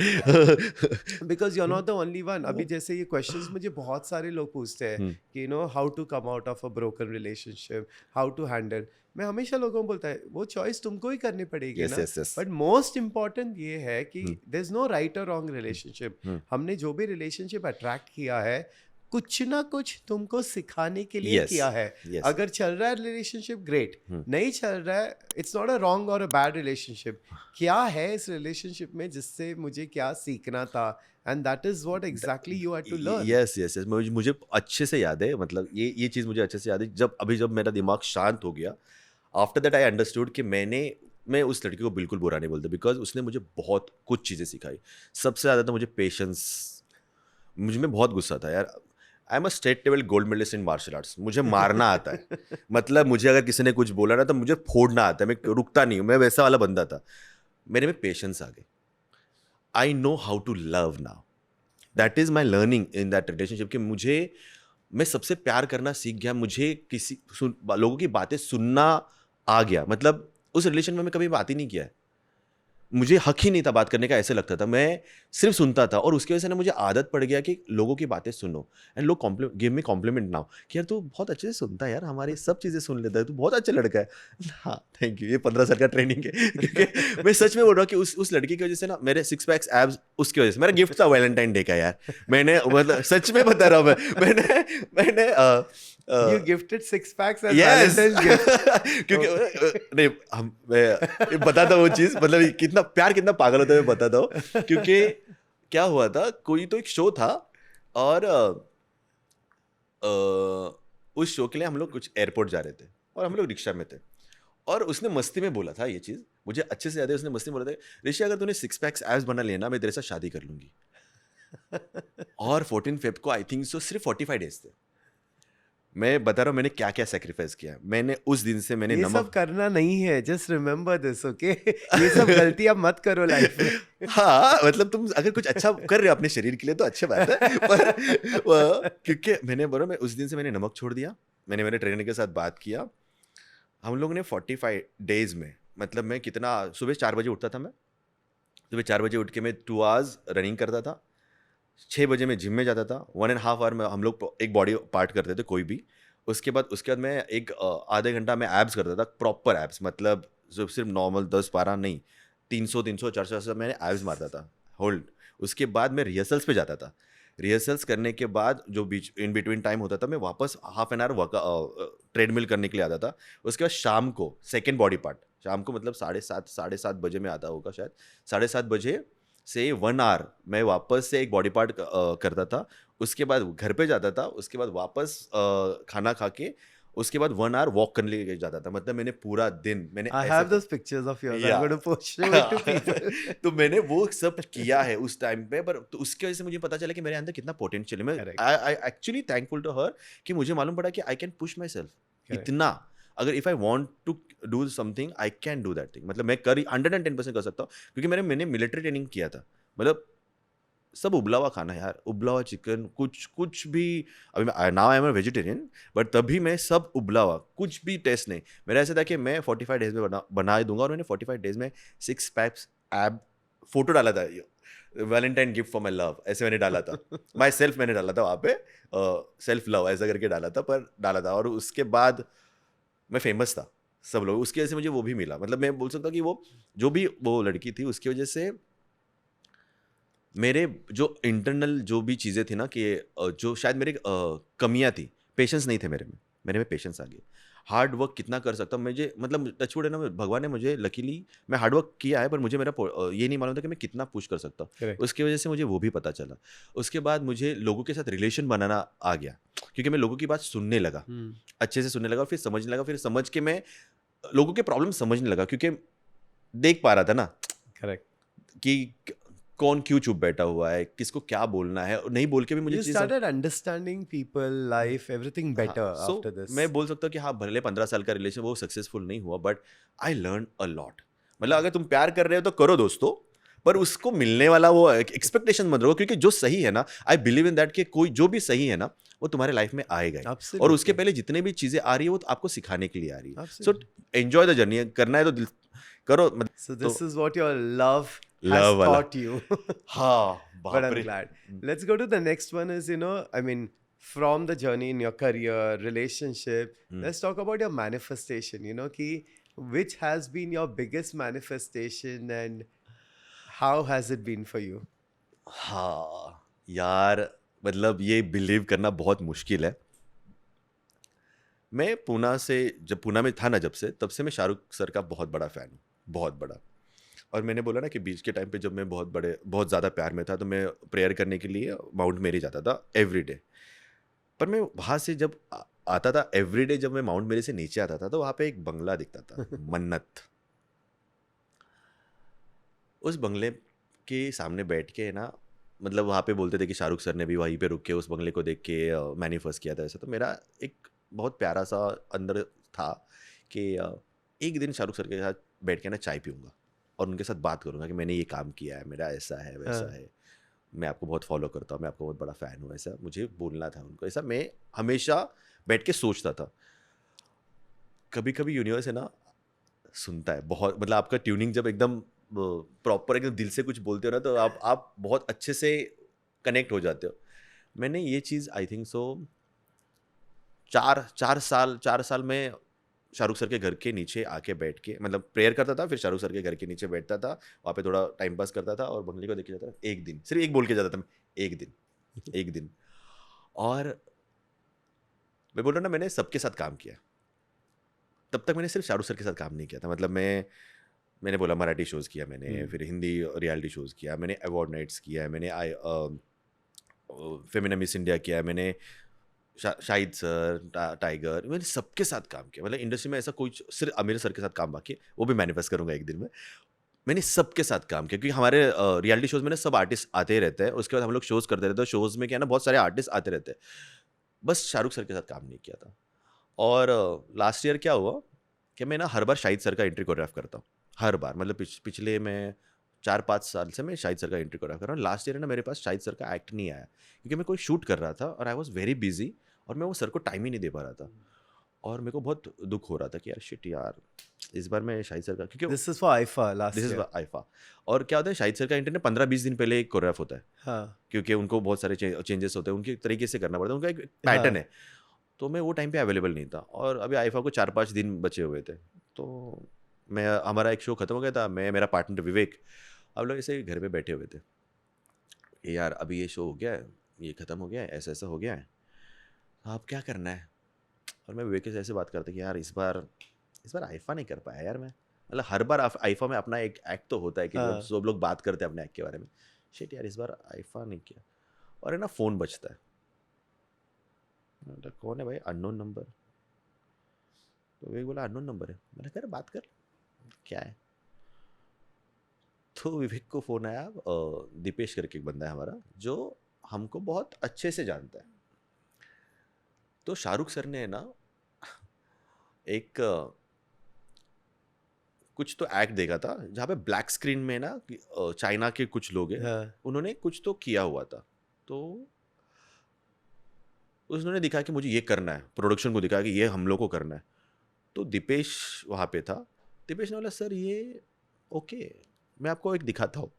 Because you are not the only one. अभी जैसे ये क्वेश्चंस मुझे बहुत सारे लोग पूछते हैं कि you know how to come out of a broken relationship, how to handle. मैं हमेशा लोगों को बोलता है वो चॉइस तुमको ही करनी पड़ेगी Yes, ना। yes, yes. But most important ये है कि देयर इज नो राइट और रॉन्ग रिलेशनशिप। हमने जो भी रिलेशनशिप अट्रैक्ट किया है कुछ ना कुछ तुमको सिखाने के लिए Yes, किया है। yes. अगर चल रहा है रिलेशनशिप ग्रेट, नहीं चल रहा है इट्स नॉट अ रॉन्ग और अ बैड रिलेशनशिप। क्या है इस रिलेशनशिप में जिससे मुझे क्या सीखना था, and that is what exactly you had to learn. Yes yes yes, मुझे अच्छे से याद है, मतलब ये चीज़ मुझे अच्छे से याद है। जब मेरा दिमाग शांत हो गया, आफ्टर दैट आई अंडरस्टूड कि मैं उस लड़की को बिल्कुल बुरा नहीं बोलता, बिकॉज उसने मुझे बहुत कुछ चीज़ें सिखाई। सबसे ज़्यादा तो मुझे पेशेंस, मुझ में बहुत गुस्सा था यार। I am a state level gold medallist in martial arts, मुझे मारना आता है। मतलब मुझे अगर किसी ने कुछ बोला ना तो मुझे फोड़ना आता है, मैं रुकता नहीं हूँ, मैं वैसा वाला बंदा था। मेरे में पेशेंस आ गई। I know how to love now, that is my learning in that relationship कि मैं सबसे प्यार करना सीख गया। मुझे लोगों की बातें सुनना आ गया। मतलब उस रिलेशन में मैं कभी बात ही नहीं किया है, मुझे हक ही नहीं था बात करने का, ऐसे लगता था। मैं सिर्फ सुनता था, और उसकी वजह से ना मुझे आदत पड़ गया कि लोगों की बातें सुनो, एंड लोग गिव मी कॉम्प्लीमेंट नाउ कि यार तू बहुत अच्छे से सुनता है यार, हमारी सब चीज़ें सुन लेता है, तू बहुत अच्छा लड़का है। हाँ थैंक यू, ये 15 साल का ट्रेनिंग है। क्योंकि मैं सच में बोल रहा हूँ कि उस लड़की की वजह से ना मेरे 6 पैक्स एब्स उसकी वजह से। मेरा गिफ्ट था वैलेंटाइन डे का यार। मैंने मतलब सच में बता रहा हूँ, मैंने You gifted 6 packs as Yes! Valentine's gift. क्योंकि नहीं, मैं बताता हूँ वो चीज़, मतलब कितना प्यार कितना पागल होता है मैं बताता हूँ। क्योंकि क्या हुआ था, कोई तो एक शो था, और उस शो के लिए हम लोग कुछ एयरपोर्ट जा रहे थे, और हम लोग रिक्शा में थे, और उसने मस्ती में बोला था ये चीज़, मुझे अच्छे से याद है। उसने मस्ती में बोला था, ऋषि अगर तूने 6 पैक्स एब्स बना लिया ना, मैं तेरे साथ शादी कर लूंगी। और 14 फेब को आई थिंक सो सिर्फ 45 डेज थे। मैं बता रहा हूँ मैंने क्या क्या सेक्रीफाइस किया। मैंने उस दिन से मैंने ये सब नमक करना नहीं है, जस्ट रिमेम्बर दिस, ओके। ये सब गलती आप मत करो लाइफ में। हाँ मतलब तुम अगर कुछ अच्छा कर रहे हो अपने शरीर के लिए तो अच्छी बात है, पर क्योंकि मैं उस दिन से मैंने नमक छोड़ दिया। मैंने मेरे ट्रेनर के साथ बात किया। हम लोगों ने 45 डेज में, मतलब मैं कितना, सुबह 4 बजे उठता था। मैं सुबह 4 बजे उठ के मैं 2 आवर्स रनिंग करता था। 6 बजे मैं जिम में जाता था। 1.5 आवर में हम लोग एक बॉडी पार्ट करते थे कोई भी। उसके बाद मैं एक आधे घंटा में एब्स करता था, प्रॉपर एब्स, मतलब जो सिर्फ नॉर्मल 10-12 नहीं, 300 400 मैंने एब्स मारता था होल्ड। उसके बाद मैं रिहर्सल्स पे जाता था। रिहर्सल्स करने के बाद जो इन बिटवीन टाइम होता था, मैं वापस हाफ एन आवर ट्रेडमिल करने के लिए आता था। उसके बाद शाम को सेकेंड बॉडी पार्ट, शाम को मतलब 7:30 बजे में आता होगा शायद, 7:30 बजे से 1 आवर मैं वापस से एक बॉडी पार्ट करता था। उसके बाद घर पे जाता था। उसके बाद वापस खाना खा के उसके बाद 1 आवर वॉक करने के लिए जाता था। मतलब मैंने पूरा दिन मैंने I have those pictures of yours. Yeah. I'm going to post it to people. तो मैंने वो सब किया है उस टाइम पे, पर तो उसकी वजह से मुझे पता चला कि मेरे अंदर कितना पोटेंशियल है। मैं Correct. I actually thankful to her कि मुझे मालूम पड़ा कि I can push myself इतना। अगर if I want to do something I can do that thing. मतलब मैं 110% कर सकता हूँ, क्योंकि मैंने मिलिट्री ट्रेनिंग किया था। मतलब सब उबला हुआ खाना यार, उबला हुआ चिकन, कुछ भी। अभी now I am a vegetarian, but तभी मैं सब उबला हुआ, कुछ भी टेस्ट नहीं। मेरा ऐसा था कि मैं 45 डेज में बना दूंगा, और मैंने 45 डेज में 6 पैक्स एब फोटो डाला था, Valentine gift for my love, ऐसे मैंने डाला था। माई सेल्फ मैंने डाला था वहाँ पे, सेल्फ लव ऐसा करके डाला था। और उसके बाद मैं फेमस था, सब लोग, उसकी वजह से मुझे वो भी मिला। मतलब मैं बोल सकता हूँ कि वो लड़की थी, उसकी वजह से मेरे जो इंटरनल जो भी चीज़ें थी ना, कि जो शायद मेरे कमियां थी, पेशेंस नहीं थे मेरे में पेशेंस आ गई। हार्ड वर्क कितना कर सकता हूँ मुझे, मतलब टचवुड है ना, भगवान ने मुझे लकीली मैं हार्ड वर्क किया है, पर मुझे मेरा ये नहीं मालूम था कि मैं कितना पुश कर सकता हूँ। Correct. उसकी वजह से मुझे वो भी पता चला। उसके बाद मुझे लोगों के साथ रिलेशन बनाना आ गया, क्योंकि मैं लोगों की बात सुनने लगा, अच्छे से सुनने लगा, फिर समझने लगा, फिर समझ के मैं लोगों के प्रॉब्लम समझने लगा, क्योंकि देख पा रहा था ना Correct. कि कौन क्यों चुप बैठा हुआ है, किसको क्या बोलना है, और नहीं बोल के भी मुझे You cheese started understanding people, life, everything हाँ, better सो after this. मैं बोल सकता हूँ कि हाँ, भले 15 साल का रिलेशन वो सक्सेसफुल नहीं हुआ, but I learn a lot. मतलब अगर तुम प्यार कर रहे हो तो करो दोस्तों, पर उसको मिलने वाला वो एक्सपेक्टेशन मत रखो, क्योंकि जो सही है ना, आई बिलीव इन दैट कि कोई जो भी सही है ना, वो तुम्हारे लाइफ में आएगा ही। और उसके Absolutely. पहले जितने भी चीजें आ रही है वो तो आपको सिखाने के लिए आ रही है। सो Absolutely. एंजॉय द जर्नी, करना है तो दिल करो So तो this is what your love has love वाला। taught you. हाँ, But बाप I'm रे। glad. Let's go to the next one is, I mean, from the journey in your career, relationship, let's talk about your manifestation, which has been your biggest manifestation and how has it been for you? हाँ यार, मतलब ये believe करना बहुत मुश्किल है। मैं पूना से, जब पूना में था ना, जब से तब से मैं शाहरुख सर का बहुत बड़ा फ़ैन हूँ, बहुत बड़ा। और मैंने बोला ना कि बीच के टाइम पे जब मैं बहुत ज़्यादा प्यार में था, तो मैं प्रेयर करने के लिए माउंट मेरी जाता था एवरीडे। पर मैं वहाँ से जब आता था एवरीडे, जब मैं माउंट मेरी से नीचे आता था, तो वहाँ पे एक बंगला दिखता था, मन्नत। उस बंगले के सामने बैठ के ना, मतलब वहाँ पे बोलते थे कि शाहरुख सर ने भी वहीं पे रुक के उस बंगले को देख के मैनिफेस्ट किया था ऐसा। तो मेरा एक बहुत प्यारा सा अंदर था कि एक दिन शाहरुख सर के साथ बैठ के ना चाय पीऊँगा और उनके साथ बात करूँगा कि मैंने ये काम किया है, मेरा ऐसा है वैसा हाँ. है, मैं आपको बहुत फॉलो करता हूँ, मैं आपका बहुत बड़ा फ़ैन हूँ, ऐसा मुझे बोलना था उनको। ऐसा मैं हमेशा बैठ के सोचता था। कभी कभी यूनिवर्स है ना, सुनता है बहुत, मतलब आपका ट्यूनिंग जब एकदम प्रॉपर एकदम दिल से कुछ बोलते हो ना, तो आप बहुत अच्छे से कनेक्ट हो जाते हो। मैंने ये चीज़ आई थिंक सो 4 साल में शाहरुख सर के घर के नीचे आके बैठ के, मतलब प्रेयर करता था, फिर शाहरुख सर के घर के नीचे बैठता था, वहाँ पे थोड़ा टाइम पास करता था और बंगले को देख के जाता था। एक दिन सिर्फ एक बोल के जाता था मैं, एक दिन, एक दिन। और मैं बोल रहा हूँ ना, मैंने सबके साथ काम किया। तब तक मैंने सिर्फ शाहरुख सर के साथ काम नहीं किया था। मतलब मैंने बोला मराठी शोज़ किया मैंने, फिर हिंदी रियलिटी शोज़ किया मैंने, अवार्ड नाइट्स किया है मैंने, फेमिना मिस इंडिया किया है मैंने, शाहिद सर, टाइगर, मैंने सबके साथ काम किया। मतलब इंडस्ट्री में ऐसा कोई, सिर्फ आमिर सर के साथ काम बाकी है, वो भी मैनिफेस्ट करूंगा एक दिन में। मैंने सबके साथ काम किया, क्योंकि हमारे रियलिटी शोज़ में ना सब आर्टिस्ट आते ही रहते हैं, उसके बाद हम लोग शोज़ करते रहते हैं, शोज़ में क्या है ना, बहुत सारे आर्टिस्ट आते रहते हैं। बस शाहरुख सर के साथ काम नहीं किया था। और लास्ट ईयर क्या हुआ कि मैं ना हर बार शाहिद सर का एंट्री कोरियोग्राफ करता हूँ, हर बार। मतलब पिछले मैं 4-5 साल से मैं शाहिद सर का एंट्री कोरियोग्राफ कर रहा हूँ। लास्ट ईयर ना मेरे पास शाहिद सर का एक्ट नहीं आया, क्योंकि मैं कोई शूट कर रहा था और आई वॉज वेरी बिजी, और मैं वो सर को टाइम ही नहीं दे पा रहा था। और मेरे को बहुत दुख हो रहा था कि यार शिट यार, इस बार मैं शाहिद सर का, क्योंकि This is for IFA last this is year. IIFA. और क्या होता है, शाहिद सर का एंट्री ना 15-20 दिन पहले कोरियोग्राफ होता है, हाँ. क्योंकि उनको बहुत सारे चेंजेस होते हैं, उनके तरीके से करना पड़ता है, उनका एक पैटर्न हाँ. है। तो मैं वो टाइम पे अवेलेबल नहीं था, और अभी आईफा को 4-5 दिन बचे हुए थे। तो मैं, हमारा एक शो खत्म हो गया था, मैं, मेरा पार्टनर विवेक, हम लोग ऐसे ही घर पे बैठे हुए थे कि यार अभी ये शो हो गया है, ये खत्म हो गया है, ऐसा ऐसा हो गया है, अब क्या करना है। और मैं विवेक से ऐसे बात करता कि यार इस बार आईफा नहीं कर पाया यार मैं। मतलब हर बार आईफा में अपना एक एक्ट तो होता है कि जब हाँ. सब लोग बात करते हैं अपने एक्ट के बारे में। शिट यार, इस बार आईफा नहीं किया। और है ना, फ़ोन बजता है। मैंने बोला, कौन है भाई, अननोन नंबर। तो विवेक बोला अननोन नंबर है। मैंने कहा बात कर, क्या है। तो विवेक को फ़ोन आया, दीपेश करके एक बंदा है हमारा, जो हमको बहुत अच्छे से जानता है। तो शाहरुख सर ने ना एक कुछ तो एक्ट देखा था, जहाँ पे ब्लैक स्क्रीन में ना चाइना के कुछ लोग हैं, हाँ. उन्होंने कुछ तो किया हुआ था। तो उन्होंने दिखाया कि मुझे ये करना है, प्रोडक्शन को दिखाया कि ये हम लोग को करना है। तो दीपेश वहाँ पे था। दीपेश ने बोला सर ये ओके, मैं आपको एक दिखाता हूँ।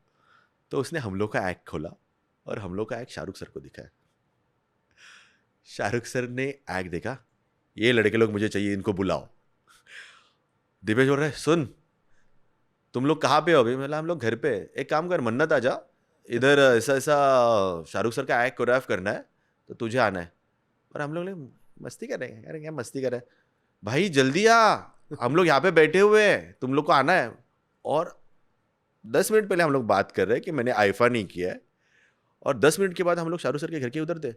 तो उसने हम लोग का एक्ट खोला और हम लोग का एक्ट शाहरुख सर को दिखाया। शाहरुख सर ने एक्ट देखा, ये लड़के लोग मुझे चाहिए, इनको बुलाओ। दीपेश बोल रहे सुन, तुम लोग कहाँ पे हो अभी। मतलब हम लोग घर पे। एक काम कर, मन्नत आ जा इधर, ऐसा ऐसा शाहरुख सर का एक्ट कोरियोग्राफ करना है, तो तुझे आना है। और हम लोग ने मस्ती कर रहे हैं, अरे क्या मस्ती कर रहे हैं भाई, जल्दी आ, हम लोग यहाँ पे बैठे हुए हैं, तुम लोग को आना है। और 10 मिनट पहले हम लोग बात कर रहे हैं कि मैंने आईफा नहीं किया है, और 10 मिनट के बाद हम लोग शाहरुख सर के घर के उधर थे।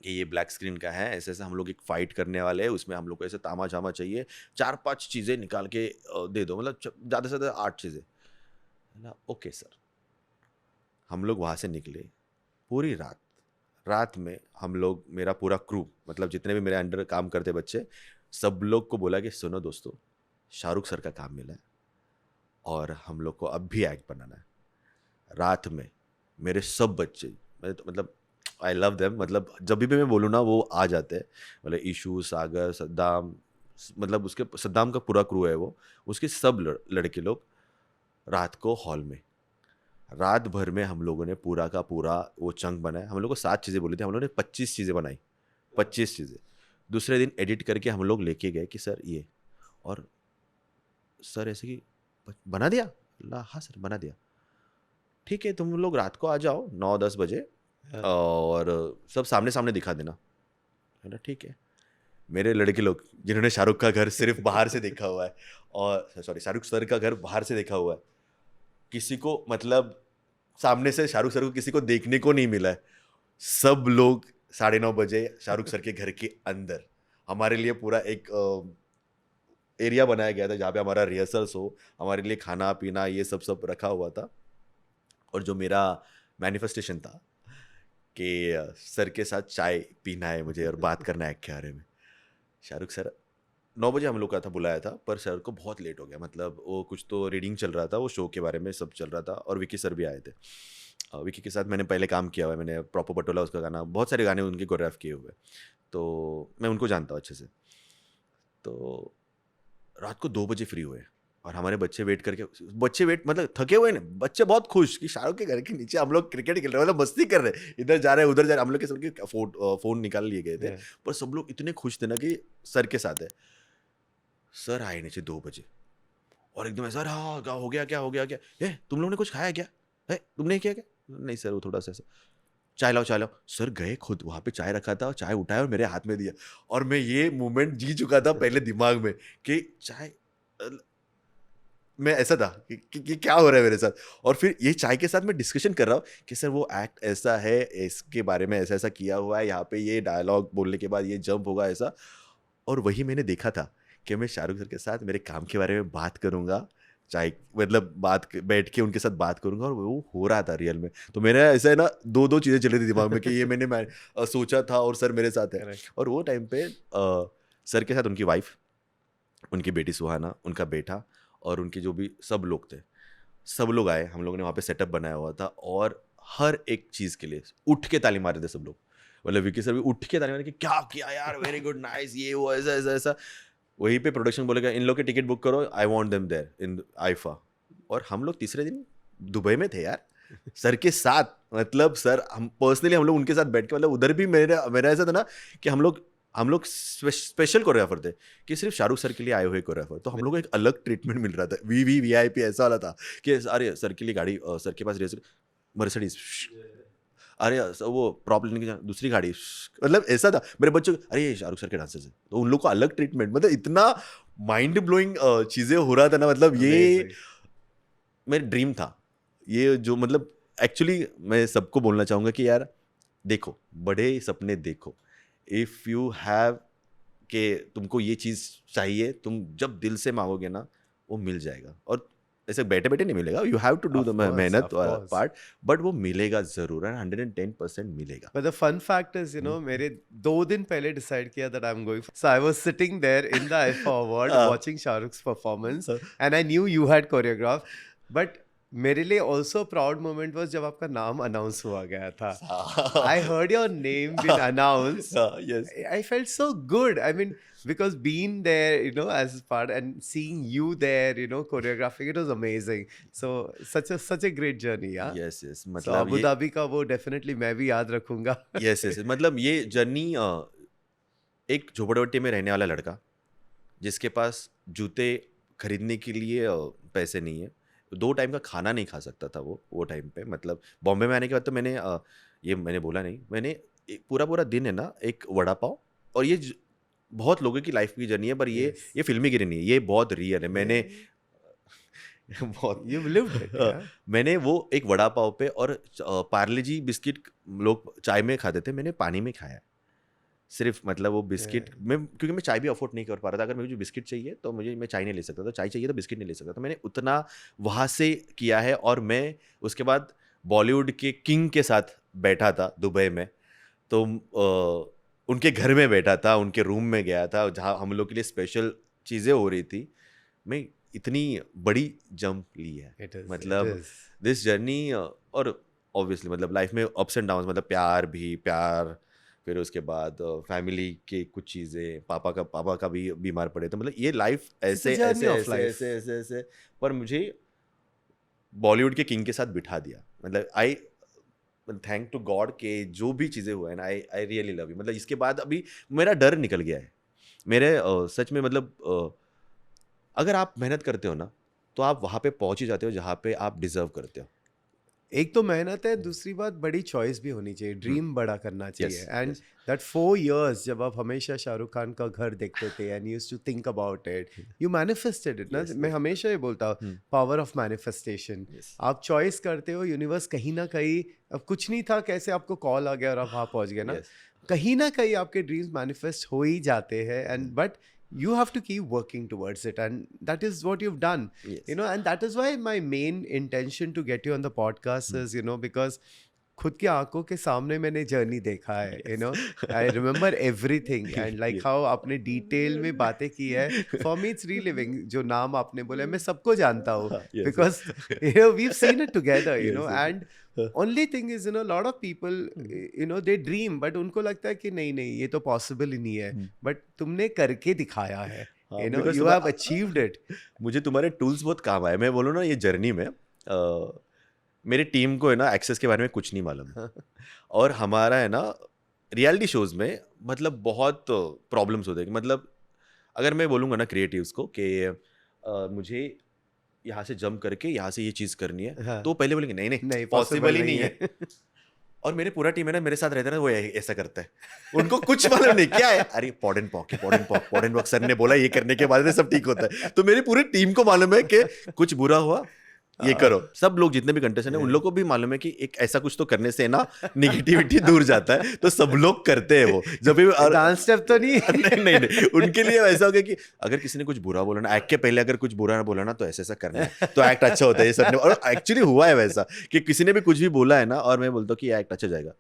कि ये ब्लैक स्क्रीन का है, ऐसे ऐसे हम लोग एक फाइट करने वाले हैं, उसमें हम लोग को ऐसे तामा झामा चाहिए, 4-5 चीज़ें निकाल के दे दो, मतलब ज़्यादा से ज़्यादा 8 चीज़ें, है ना? Okay sir. हम लोग वहाँ से निकले, पूरी रात, रात में हम लोग, मेरा पूरा क्रू, मतलब जितने भी मेरे अंडर काम करते बच्चे, सब लोग को बोला कि सुनो दोस्तों, शाहरुख सर का काम मिला है और हम लोग को अब भी एक्ट बनाना है। रात में मेरे सब बच्चे, मतलब आई लव देम, मतलब जब भी मैं बोलूँ ना वो आ जाते हैं, मतलब ईशू, सागर, सद्दाम, मतलब उसके सद्दाम का पूरा क्रू है वो, उसके सब लड़के लोग रात को हॉल में, रात भर में हम लोगों ने पूरा का पूरा वो चंक बनाया। हम लोग को 7 चीज़ें बोली थी, हम लोगों ने 25 चीज़ें बनाई, 25 चीज़ें। दूसरे दिन एडिट करके हम लोग लेके गए कि सर ये, और सर ऐसे कि बना दिया, हाँ सर बना दिया, ठीक है तुम लोग रात को आ जाओ 9-10 बजे हाँ। और सब सामने सामने दिखा देना, है ना? ठीक है। मेरे लड़के लोग जिन्होंने शाहरुख का घर सिर्फ बाहर से देखा हुआ है, और सॉरी शाहरुख सर का घर बाहर से देखा हुआ है, किसी को मतलब सामने से शाहरुख सर को किसी को देखने को नहीं मिला है। सब लोग 9:30 बजे शाहरुख सर के घर के अंदर, हमारे लिए पूरा एक एरिया बनाया गया था जहाँ पे हमारा रिहर्सल्स हो, हमारे लिए खाना पीना ये सब सब रखा हुआ था। और जो मेरा मैनिफेस्टेशन था कि सर के साथ चाय पीना है मुझे और बात करना है के बारे में, शाहरुख सर 9 बजे हम लोग का था बुलाया था, पर सर को बहुत लेट हो गया, मतलब वो कुछ तो रीडिंग चल रहा था, वो शो के बारे में सब चल रहा था, और विकी सर भी आए थे। विकी के साथ मैंने पहले काम किया हुआ है, मैंने प्रॉपर पटोला उसका गाना, बहुत सारे गाने उनके कोरियोग्राफ किए हुए, तो मैं उनको जानता हूँ अच्छे से। तो रात को 2 बजे फ्री हुए और हमारे बच्चे वेट करके, बच्चे वेट मतलब थके हुए ना, बच्चे बहुत खुश कि शाहरुख के घर के नीचे हम लोग क्रिकेट खेल रहे हैं, मतलब मस्ती कर रहे हैं, इधर जा रहे हैं उधर जा रहे हैं, हम लोग के सबके फोन निकाल लिए गए थे, Yeah. पर सब लोग इतने खुश थे ना कि सर के साथ है। सर आए नीचे 2 बजे और एकदम ऐसा, हाँ क्या हो गया, क्या हो गया, क्या ए तुम लोगों ने कुछ खाया क्या, है तुमने किया क्या? नहीं सर वो थोड़ा सा ऐसा, चाय लाओ चाय लाओ। सर गए खुद वहाँ पे चाय रखा था, चाय उठाया और मेरे हाथ में दिया, और मैं ये मोमेंट जी चुका था पहले दिमाग में कि चाय, मैं ऐसा था कि क्या हो रहा है मेरे साथ, और फिर ये चाय के साथ मैं डिस्कशन कर रहा हूँ कि सर वो एक्ट ऐसा है, इसके बारे में ऐसा ऐसा किया हुआ है, यहाँ पे ये डायलॉग बोलने के बाद ये जंप होगा ऐसा, और वही मैंने देखा था कि मैं शाहरुख सर के साथ मेरे काम के बारे में बात करूंगा, चाय मतलब बैठ के उनके साथ बात करूंगा, और वो हो रहा था रियल में। तो मेरा ऐसा है ना, दो चीज़ें चली थी दिमाग में कि ये मैं सोचा था और सर मेरे साथ है। Correct. और वो टाइम पे सर के साथ उनकी वाइफ, उनकी बेटी सुहाना, उनका बेटा, और उनके जो भी सब लोग थे, सब लोग आए, हम लोगों ने वहाँ पे सेटअप बनाया हुआ था, और हर एक चीज़ के लिए उठ के ताली मार रहे थे सब लोग, मतलब विकी सर भी उठ के ताली मारे कि क्या किया यार, वेरी गुड, नाइस, ये वो ऐसा ऐसा ऐसा। वहीं पे प्रोडक्शन बोलेगा इन लोग के टिकट बुक करो, I want them there in IIFA. और हम लोग तीसरे दिन दुबई में थे यार, सर के साथ, मतलब सर हम पर्सनली हम लोग उनके साथ बैठ के, मतलब उधर भी मेरा मेरा ऐसा था ना कि हम लोग स्पेशल कोरियोग्राफर थे कि सिर्फ शाहरुख सर के लिए आए हुए कोरियोग्राफर, तो हम लोग को एक अलग ट्रीटमेंट मिल रहा था, वीआईपी ऐसा वाला था कि अरे सर के लिए गाड़ी, सर के पास रिहर्सल मर्सिडीज, अरे वो प्रॉप लेने की दूसरी गाड़ी, मतलब ऐसा था। मेरे बच्चों अरे ये शाहरुख सर के डांसर्स है, तो उन लोग को अलग ट्रीटमेंट, मतलब इतना माइंड ब्लोइंग चीज़ें हो रहा था ना, मतलब ये Amazing. मेरा ड्रीम था ये, जो मतलब एक्चुअली मैं सबको बोलना चाहूँगा कि यार देखो, बड़े सपने देखो, इफ़ यू हैव कि तुमको ये चीज़ चाहिए, तुम जब दिल से मांगोगे ना वो मिल जाएगा, और ऐसे बैठे बैठे नहीं मिलेगा, you have to do Of द course, मेहनत of course. पार्ट, बट वो मिलेगा ज़रूर, 110% मिलेगा। But the fun fact is, you know, मेरे 2 दिन पहले decide किया that I'm going. So I was sitting there in the IFA award watching Shahrukh's performance, and I knew you had choreographed. But मेरे लिए also proud moment was जब आपका नाम announce हुआ गया था. I heard your name being announced. Yes. I felt so good. I mean, because being there, you know, as part and seeing you there, you know, choreographing, it was amazing. So such a great journey, yeah. Yes, yes, So मतलब अबू ये Dhabi का वो definitely मैं भी याद रखूंगा. Yes yes, मतलब ये जर्नी, एक झोपड़पट्टी में रहने वाला लड़का जिसके पास जूते खरीदने के लिए पैसे नहीं है, 2 टाइम का खाना नहीं खा सकता था वो टाइम पे, मतलब बॉम्बे में आने के बाद तो मैंने ये मैंने बोला नहीं, मैंने एक पूरा दिन है ना, एक वड़ा पाव, और ये बहुत लोगों की लाइफ की जर्नी है, पर Yes. ये फिल्मी गिरी नहीं है, ये बहुत रियल है। मैंने बहुत You've lived it, yeah. मैंने वो एक वड़ा पाव पे और पार्ले जी बिस्किट लोग चाय में खाते थे, मैंने पानी में खाया, सिर्फ मतलब वो बिस्किट मैं, क्योंकि मैं चाय भी अफोर्ड नहीं कर पा रहा था। अगर मुझे बिस्किट चाहिए तो मैं चाय नहीं ले सकता था, चाय चाहिए तो बिस्किट नहीं ले सकता। तो मैंने उतना वहाँ से किया है। और मैं उसके बाद बॉलीवुड के किंग के साथ बैठा था दुबई में, तो उनके घर में बैठा था, उनके रूम में गया था जहाँ हम लोग के लिए स्पेशल चीज़ें हो रही थी। मैं इतनी बड़ी जंप ली है, मतलब दिस जर्नी। और ऑब्वियसली मतलब लाइफ में अप्स एंड डाउन्स, मतलब प्यार, फिर उसके बाद फैमिली के कुछ चीज़ें, पापा का भी बीमार पड़े, तो मतलब ये लाइफ ऐसे ऐसे ऐसे ऐसे ऐसे ऐसे पर मुझे बॉलीवुड के किंग के साथ बिठा दिया। मतलब आई थैंक टू गॉड के जो भी चीज़ें हुए हैं, आई रियली लव यू। मतलब इसके बाद अभी मेरा डर निकल गया है मेरे सच में। मतलब अगर आप मेहनत करते हो ना तो आप वहाँ पे पहुँच ही जाते हो जहाँ पे आप डिजर्व करते हो। एक तो मेहनत है, दूसरी बात बड़ी चॉइस भी होनी चाहिए, ड्रीम बड़ा करना चाहिए। एंड दैट 4 years जब आप हमेशा शाहरुख खान का घर देखते थे and used to think about it, you manifested it ना। मैं हमेशा ये बोलता हूँ, पावर ऑफ मैनिफेस्टेशन। आप चॉइस करते हो, यूनिवर्स कहीं ना कहीं, अब कुछ नहीं था कैसे आपको कॉल आ गया और आप वहाँ पहुँच गए ना। कहीं ना कहीं आपके ड्रीम्स मैनिफेस्ट हो ही जाते हैं। And but you have to keep working towards it, and that is what you've done. You know, and that is why my main intention to get you on the podcast is, you know, because खुद की आंखों के सामने मैंने journey देखा है, you know, I remember everything and like how आपने detail में बातें की है। For me it's reliving, जो नाम आपने बोला मैं सबको जानता हूँ, because you know we've seen it together, you know, and only thing is, you know, a lot of people, you know, they dream, but उनको लगता है कि नहीं नहीं ये तो पॉसिबल ही नहीं है, but तुमने करके दिखाया है, you know, you have achieved it. मुझे तुम्हारे टूल्स बहुत काम आए। मैं बोलूँ ना, ये जर्नी में मेरी टीम को है ना एक्सेस के बारे में कुछ नहीं मालूम और हमारा है ना रियलिटी शोज में मतलब बहुत प्रॉब्लम्स होते हैं। मतलब अगर मैं बोलूँगा ना क्रिएटिव्स को कि मुझे यहाँ से जंप करके यहाँ से ये चीज़ करनी है, तो पहले बोलेंगे नहीं पॉसिबल ही नहीं है। और मेरे पूरा टीम है ना मेरे साथ रहता है ना, वो ऐसा करता है, उनको कुछ मालूम नहीं क्या है। अरे पॉड एंड पॉक सर ने बोला ये करने के बाद सब ठीक होता है। तो मेरी पूरी टीम को मालूम है कि कुछ बुरा हुआ ये करो। सब लोग जितने भी कंटेस्टेंट हैं उन लोग को भी मालूम है कि एक ऐसा कुछ तो करने से ना निगेटिविटी दूर जाता है, तो सब लोग करते हैं वो। जब भी डांस स्टेप तो नहीं नहीं उनके लिए ऐसा हो गया कि अगर किसी ने कुछ बुरा बोला ना, एक्ट के पहले अगर कुछ बुरा बोला ना, तो ऐसा करना है तो एक्ट अच्छा होता है। ये सब ने, और एक्चुअली हुआ है वैसा कि किसी ने भी कुछ भी बोला है ना और मैं बोलता हूँ कि एक्ट अच्छा जाएगा,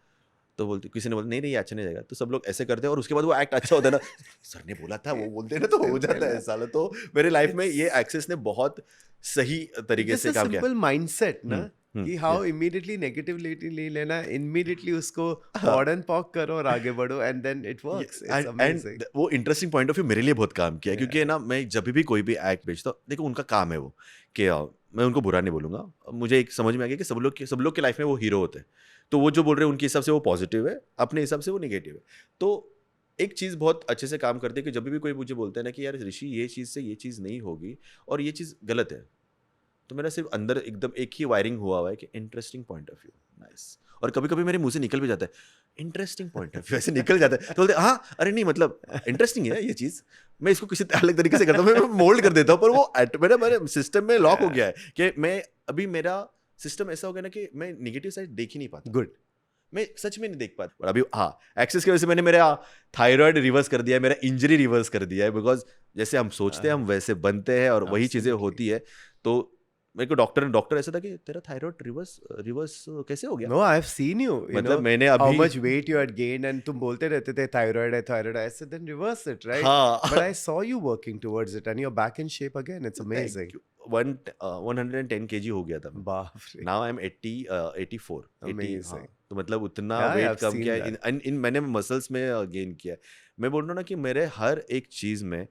तो बोलते किसी ने बोला नहीं अच्छा नहीं जाएगा, तो सब लोग ऐसे करते हैं और उसके बाद वो एक्ट अच्छा होता है ना, सर ने बोला था वो बोलते हैं ना, तो हो जाता है साला। तो मेरे लाइफ में ये एक्सेस ने बहुत सही तरीके से काम किया। सिंपल माइंडसेट ना कि हाउ इमीडिएटली नेगेटिविटी ले लेना, इमीडिएटली उसको पॉड एंड पॉक करो और आगे बढ़ो, and then it works. It's amazing. वो इंटरेस्टिंग पॉइंट ऑफ व्यू मेरे लिए बहुत काम किया, क्योंकि ना मैं जब भी कोई भी एक्ट बेचता हूँ, देखो उनका काम है वो कि मैं उनको बुरा नहीं बोलूंगा। मुझे एक समझ में आ गया कि सब लोग के लाइफ में वो हीरो होते हैं, तो वो जो बोल रहे हैं उनके हिसाब से वो पॉजिटिव है, अपने हिसाब से वो नेगेटिव है। तो एक चीज़ बहुत अच्छे से काम करती है कि जब भी कोई मुझे बोलता है ना कि यार ऋषि ये चीज़ से ये चीज़ नहीं होगी और ये चीज़ गलत है, तो मेरा सिर्फ अंदर एकदम एक ही वायरिंग हुआ है कि interesting point of view, nice. और कभी कभी मेरे मुंह से निकल भी जाता है इंटरेस्टिंग पॉइंट ऑफ व्यू, ऐसे निकल जाता है, तो बोलते हाँ अरे नहीं मतलब इंटरेस्टिंग है ये चीज़, मैं इसको किसी अलग तरीके से करता हूँ, मैं मोल्ड कर देता हूँ, पर वो मेरे सिस्टम में लॉक हो गया है कि मैं अभी मेरा सिस्टम ऐसा हो गया ना कि मैं निगेटिव साइड देख ही नहीं पाता। गुड, मैं सच में नहीं देख पाता। और अभी हाँ एक्सेस की वजह से मैंने मेरा थायराइड रिवर्स कर दिया है, मेरा इंजरी रिवर्स कर दिया है, बिकॉज जैसे हम सोचते हैं हम वैसे बनते हैं और वही चीज़ें होती है। तो मेरे को डॉक्टर ऐसा था कि तेरा थायराइड रिवर्स कैसे हो गया? No I have seen you, मतलब मैंने अभी how much weight you had gained and तुम बोलते रहते थे थायराइड है, ऐसे then reverse it, right? But I saw you working towards it and you are back in shape again. It's amazing. 110 kg हो गया था। बाप रे। Now I am 84 Amazing. तो मतलब उतना Yeah, वेट I've कम seen किया है, इन मैंने मसल्स में गेन किया है। मैं बोल रहा हूँ ना कि मेरे हर एक चीज़ में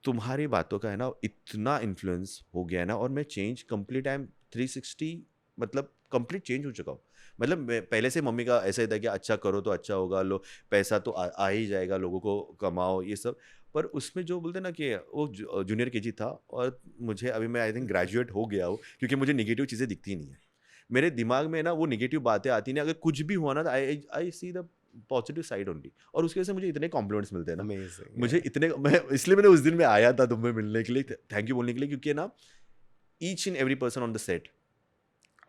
तुम्हारी बातों का है ना इतना इन्फ्लुएंस हो गया है ना, और मैं चेंज कंप्लीट, आई एम 360 मतलब कंप्लीट चेंज हो चुका हूँ। मतलब पहले से मम्मी का ऐसा ही था कि अच्छा करो तो अच्छा होगा, लो पैसा तो आ ही जाएगा, लोगों को कमाओ ये सब। पर उसमें जो बोलते ना कि वो जूनियर केजी था, और मुझे अभी मैं आई थिंक ग्रेजुएट हो गया हूँ, क्योंकि मुझे निगेटिव चीज़ें दिखती नहीं है मेरे दिमाग में ना, वो निगेटिव बातें आती नहीं। अगर कुछ भी हुआ ना तो I see the positive side only, और उसकी वजह से मुझे इतने कॉम्प्लीमेंट्स मिलते हैं ना। Amazing, मुझे इतने, मैं इसलिए मैंने उस दिन में आया था तुम्हें मिलने के लिए, थैंक यू बोलने के लिए, क्योंकि ना each and every person on the set,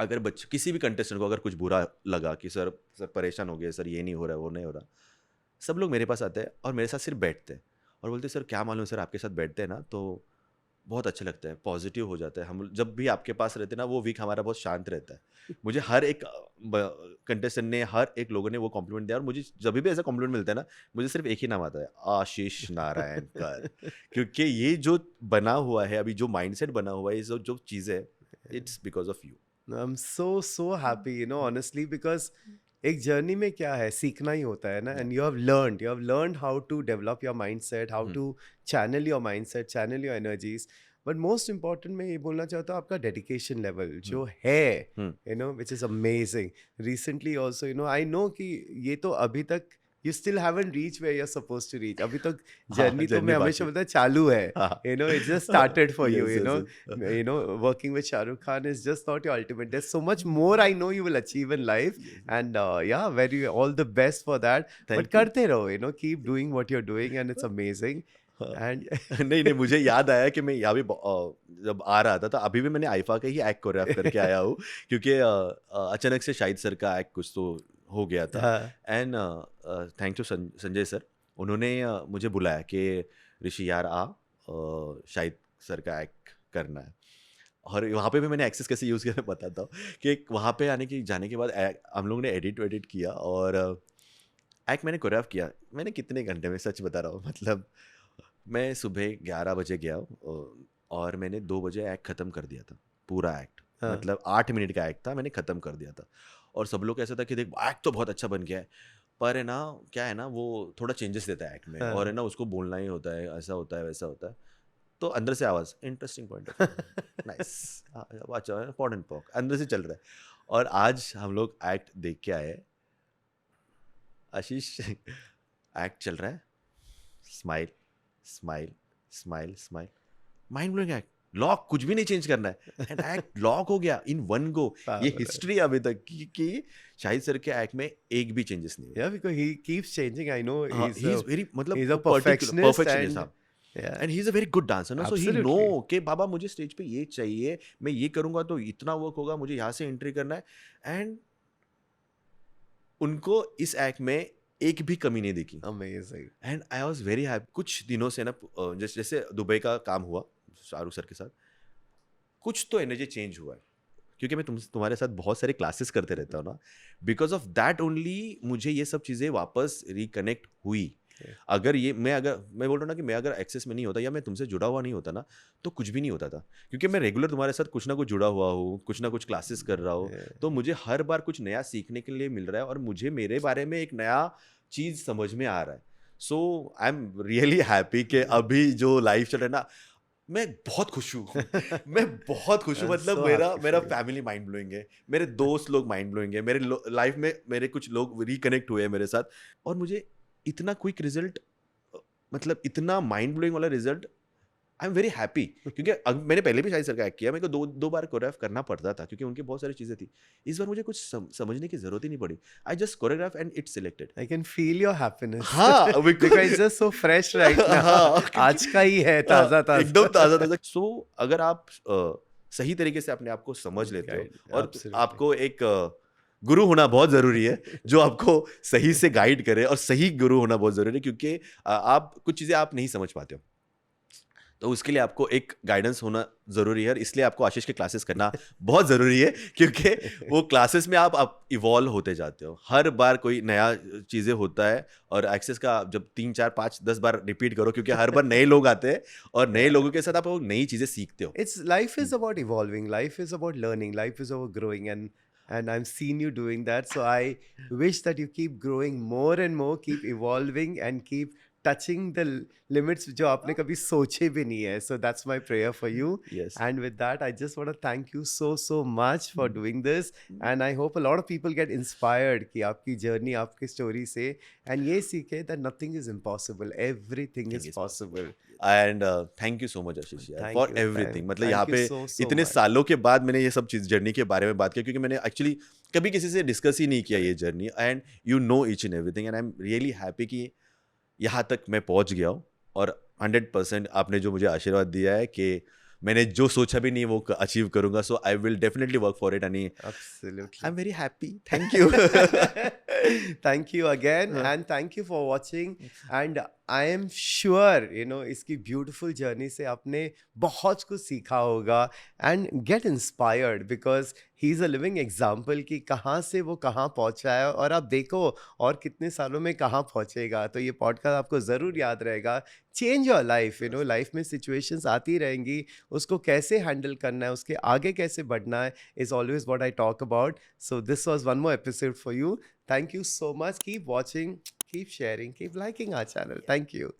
अगर बच्चे किसी भी कंटेस्टेंट को अगर कुछ बुरा लगा कि सर परेशान हो गए, सर ये नहीं हो रहा है वो नहीं हो रहा, सब लोग मेरे पास आते हैं और मेरे साथ सिर्फ बैठते हैं और बोलते हैं सर क्या मालूम सर आपके साथ बैठते हैं ना तो बहुत अच्छा लगता है, पॉजिटिव हो जाता है। हम जब भी आपके पास रहते हैं ना वो वीक हमारा बहुत शांत रहता है। मुझे हर एक कंटेस्टेंट ने, हर एक लोगों ने वो कॉम्प्लीमेंट दिया और मुझे जब भी ऐसा कॉम्प्लीमेंट मिलता है ना, मुझे सिर्फ एक ही नाम आता है, आशीष नारायण कर। क्योंकि ये जो बना हुआ है अभी, जो माइंडसेट बना हुआ है, ये जो चीज़ें हैं, it's because of you. I'm so happy, you know, honestly, because एक जर्नी में क्या है, सीखना ही होता है ना, and you have learned how to develop your mindset, how to channel your mindset, channel your energies. But most important मैं ये बोलना चाहता हूँ, आपका डेडिकेशन लेवल जो है, you know, which is amazing. Recently also, you know, I know कि ये तो अभी तक you still haven't reached where you're supposed to reach. अभी तक जर्नी तो journey मैं हमेशा बाकी। बोलता चालू है, हाँ। you know, it's just started for you, Yes, you know. yes, yes. You know, working with Shah Rukh Khan is just not your ultimate. There's so much more I know you will achieve in life, and yeah, very all the best for that. Thank But you. करते रहो, you know, keep doing what you're doing, and it's amazing. And नहीं मुझे याद आया कि मैं यहाँ भी जब आ रहा था तो अभी भी मैंने आईफा का ही एक्ट कोरियोग्राफ करके आया हूँ, क्योंकि अचानक से शाहिद सर का एक्ट कुछ तो हो गया था। And thank you Sanjay sir, उन्होंने मुझे बुलाया कि ऋषि यार आ, शाहिद सर का एक्ट करना है। और वहाँ पे भी मैंने एक्सेस कैसे यूज़ किया मैं बताता हूँ कि वहाँ पे जाने के बाद हम लोग ने एडिट किया और एक्ट मैंने कोरियोग्राफ किया। मैंने कितने घंटे में, सच बता रहा हूँ, मतलब मैं सुबह 11 बजे गया और मैंने 2 बजे एक्ट ख़त्म कर दिया था, पूरा एक्ट। मतलब 8 मिनट का एक्ट था, मैंने ख़त्म कर दिया था। और सब लोग ऐसा था कि देख एक्ट तो बहुत अच्छा बन गया है, पर है ना क्या है ना, वो थोड़ा चेंजेस देता है एक्ट में, और है ना उसको बोलना ही होता है, ऐसा होता है वैसा होता है। तो अंदर से आवाज़, इंटरेस्टिंग पॉइंट ऑफ नाइस, अच्छा इंपॉर्टेंट पॉक अंदर से चल रहा है। और आज हम लोग एक्ट देख के आए, आशीष एक्ट चल रहा है, smile smile smile smile, mind blowing act, lock कुछ भी नहीं चेंज करना है एंड एक्ट लॉक हो गया इन वन गो। ये हिस्ट्री अभी तक कि शाहिद सर के एक्ट में एक भी चेंजेस नहीं हुआ। yeah, because he keeps changing. I know he is very, मतलब he's a perfectionist, and he is a very good dancer, no? So he know कि बाबा मुझे स्टेज पे ये चाहिए, मैं ये करूंगा तो इतना वर्क होगा, मुझे यहाँ से एंट्री करना है। एंड उनको इस एक्ट में एक भी कमी नहीं दिखी। Amazing. And I was very happy. कुछ दिनों से ना जैसे दुबई का काम हुआ शाहरुख सर के साथ, कुछ तो एनर्जी चेंज हुआ है, क्योंकि मैं तुम्हारे साथ बहुत सारे क्लासेस करते रहता हूँ ना, बिकॉज ऑफ दैट ओनली मुझे ये सब चीज़ें वापस रिकनेक्ट हुई। अगर मैं बोल रहा हूँ ना कि मैं अगर एक्सेस में नहीं होता या मैं तुमसे जुड़ा हुआ नहीं होता ना, तो कुछ भी नहीं होता था, क्योंकि मैं रेगुलर तुम्हारे साथ कुछ ना कुछ जुड़ा हुआ हूँ, कुछ ना कुछ क्लासेस कर रहा हूँ। तो मुझे हर बार कुछ नया सीखने के लिए मिल रहा है और मुझे मेरे बारे में एक नया चीज़ समझ में आ रहा है। सो आई एम रियली हैप्पी कि अभी जो लाइफ चल रहा है ना, मैं बहुत खुश हूँ। मैं बहुत खुश हूँ, मतलब मेरा फैमिली माइंड ब्लोइंग है, मेरे दोस्त लोग माइंड ब्लोइंग है, मेरे लाइफ में मेरे कुछ लोग रिकनेक्ट हुए हैं मेरे साथ, और मुझे इतना क्विक रिजल्ट, मतलब इतना माइंड ब्लोइंग वाला result, I am very happy. क्योंकि मैंने पहले भी शाहिद सर का एक्ट किया, मेरे को दो बार कोरियोग्राफ करना पड़ता था क्योंकि उनकी बहुत सारी चीज़ें थी। इस बार मुझे कुछ समझने की जरूरत ही नहीं पड़ी, I just choreograph and it's selected. I can feel your happiness. हाँ, because it's just so fresh right now. हाँ, आज का ही है, ताज़ा एकदम ताज़ा। सो अगर आप सही तरीके से अपने आप को समझ लेते हो, और आपको एक गुरु होना बहुत ज़रूरी है जो आपको सही से गाइड करे, और सही गुरु होना बहुत ज़रूरी है, क्योंकि आप कुछ चीज़ें आप नहीं समझ पाते हो, तो उसके लिए आपको एक गाइडेंस होना ज़रूरी है। और इसलिए आपको आशीष के क्लासेस करना बहुत ज़रूरी है, क्योंकि वो क्लासेस में आप इवॉल्व होते जाते हो, हर बार कोई नया चीज़ें होता है। और एक्सेस का जब 3, 4, 5, 10 बार रिपीट करो, क्योंकि हर बार नए लोग आते हैं और नए लोगों के साथ आप नई चीज़ें सीखते हो। Life is about evolving, life is about learning, life is about growing, and I've seen you doing that. So I wish that you keep growing more and more, keep evolving, and keep touching the limits जो आपने कभी सोचे भी नहीं है. So that's my prayer for you. Yes. And with that, I just want to thank you so much for doing this. And I hope a lot of people get inspired कि आपकी journey, आपकी story से, and ये सीखे that nothing is impossible, everything is possible. And thank you so much Ashish for everything. मतलब यहाँ पे इतने much. सालों के बाद मैंने ये सब चीज़ जर्नी के बारे में बात किया, क्योंकि मैंने एक्चुअली कभी किसी से डिस्कस ही नहीं किया ये journey, and you know each and everything, and I am really happy कि यहाँ तक मैं पहुँच गया हूँ। और 100% आपने जो मुझे आशीर्वाद दिया है कि मैंने जो सोचा भी नहीं वो अचीव करूंगा, so I will definitely work for it, and I am very happy. Thank you. Thank you again, हाँ, and thank you for watching. And I am sure इसकी beautiful journey से आपने बहुत कुछ सीखा होगा, and get inspired because he is a living example कि कहाँ से वो कहाँ पहुँचा है, और आप देखो और कितने सालों में कहाँ पहुँचेगा. तो ये पॉडकास्ट आपको ज़रूर याद रहेगा. Change your life. लाइफ में सिचुएशंस आती रहेंगी, उसको कैसे हैंडल करना है, उसके आगे कैसे बढ़ना है, is always what I talk about. So this was one more episode for you. Thank you so much. Keep watching, keep sharing, keep liking our channel. Thank you.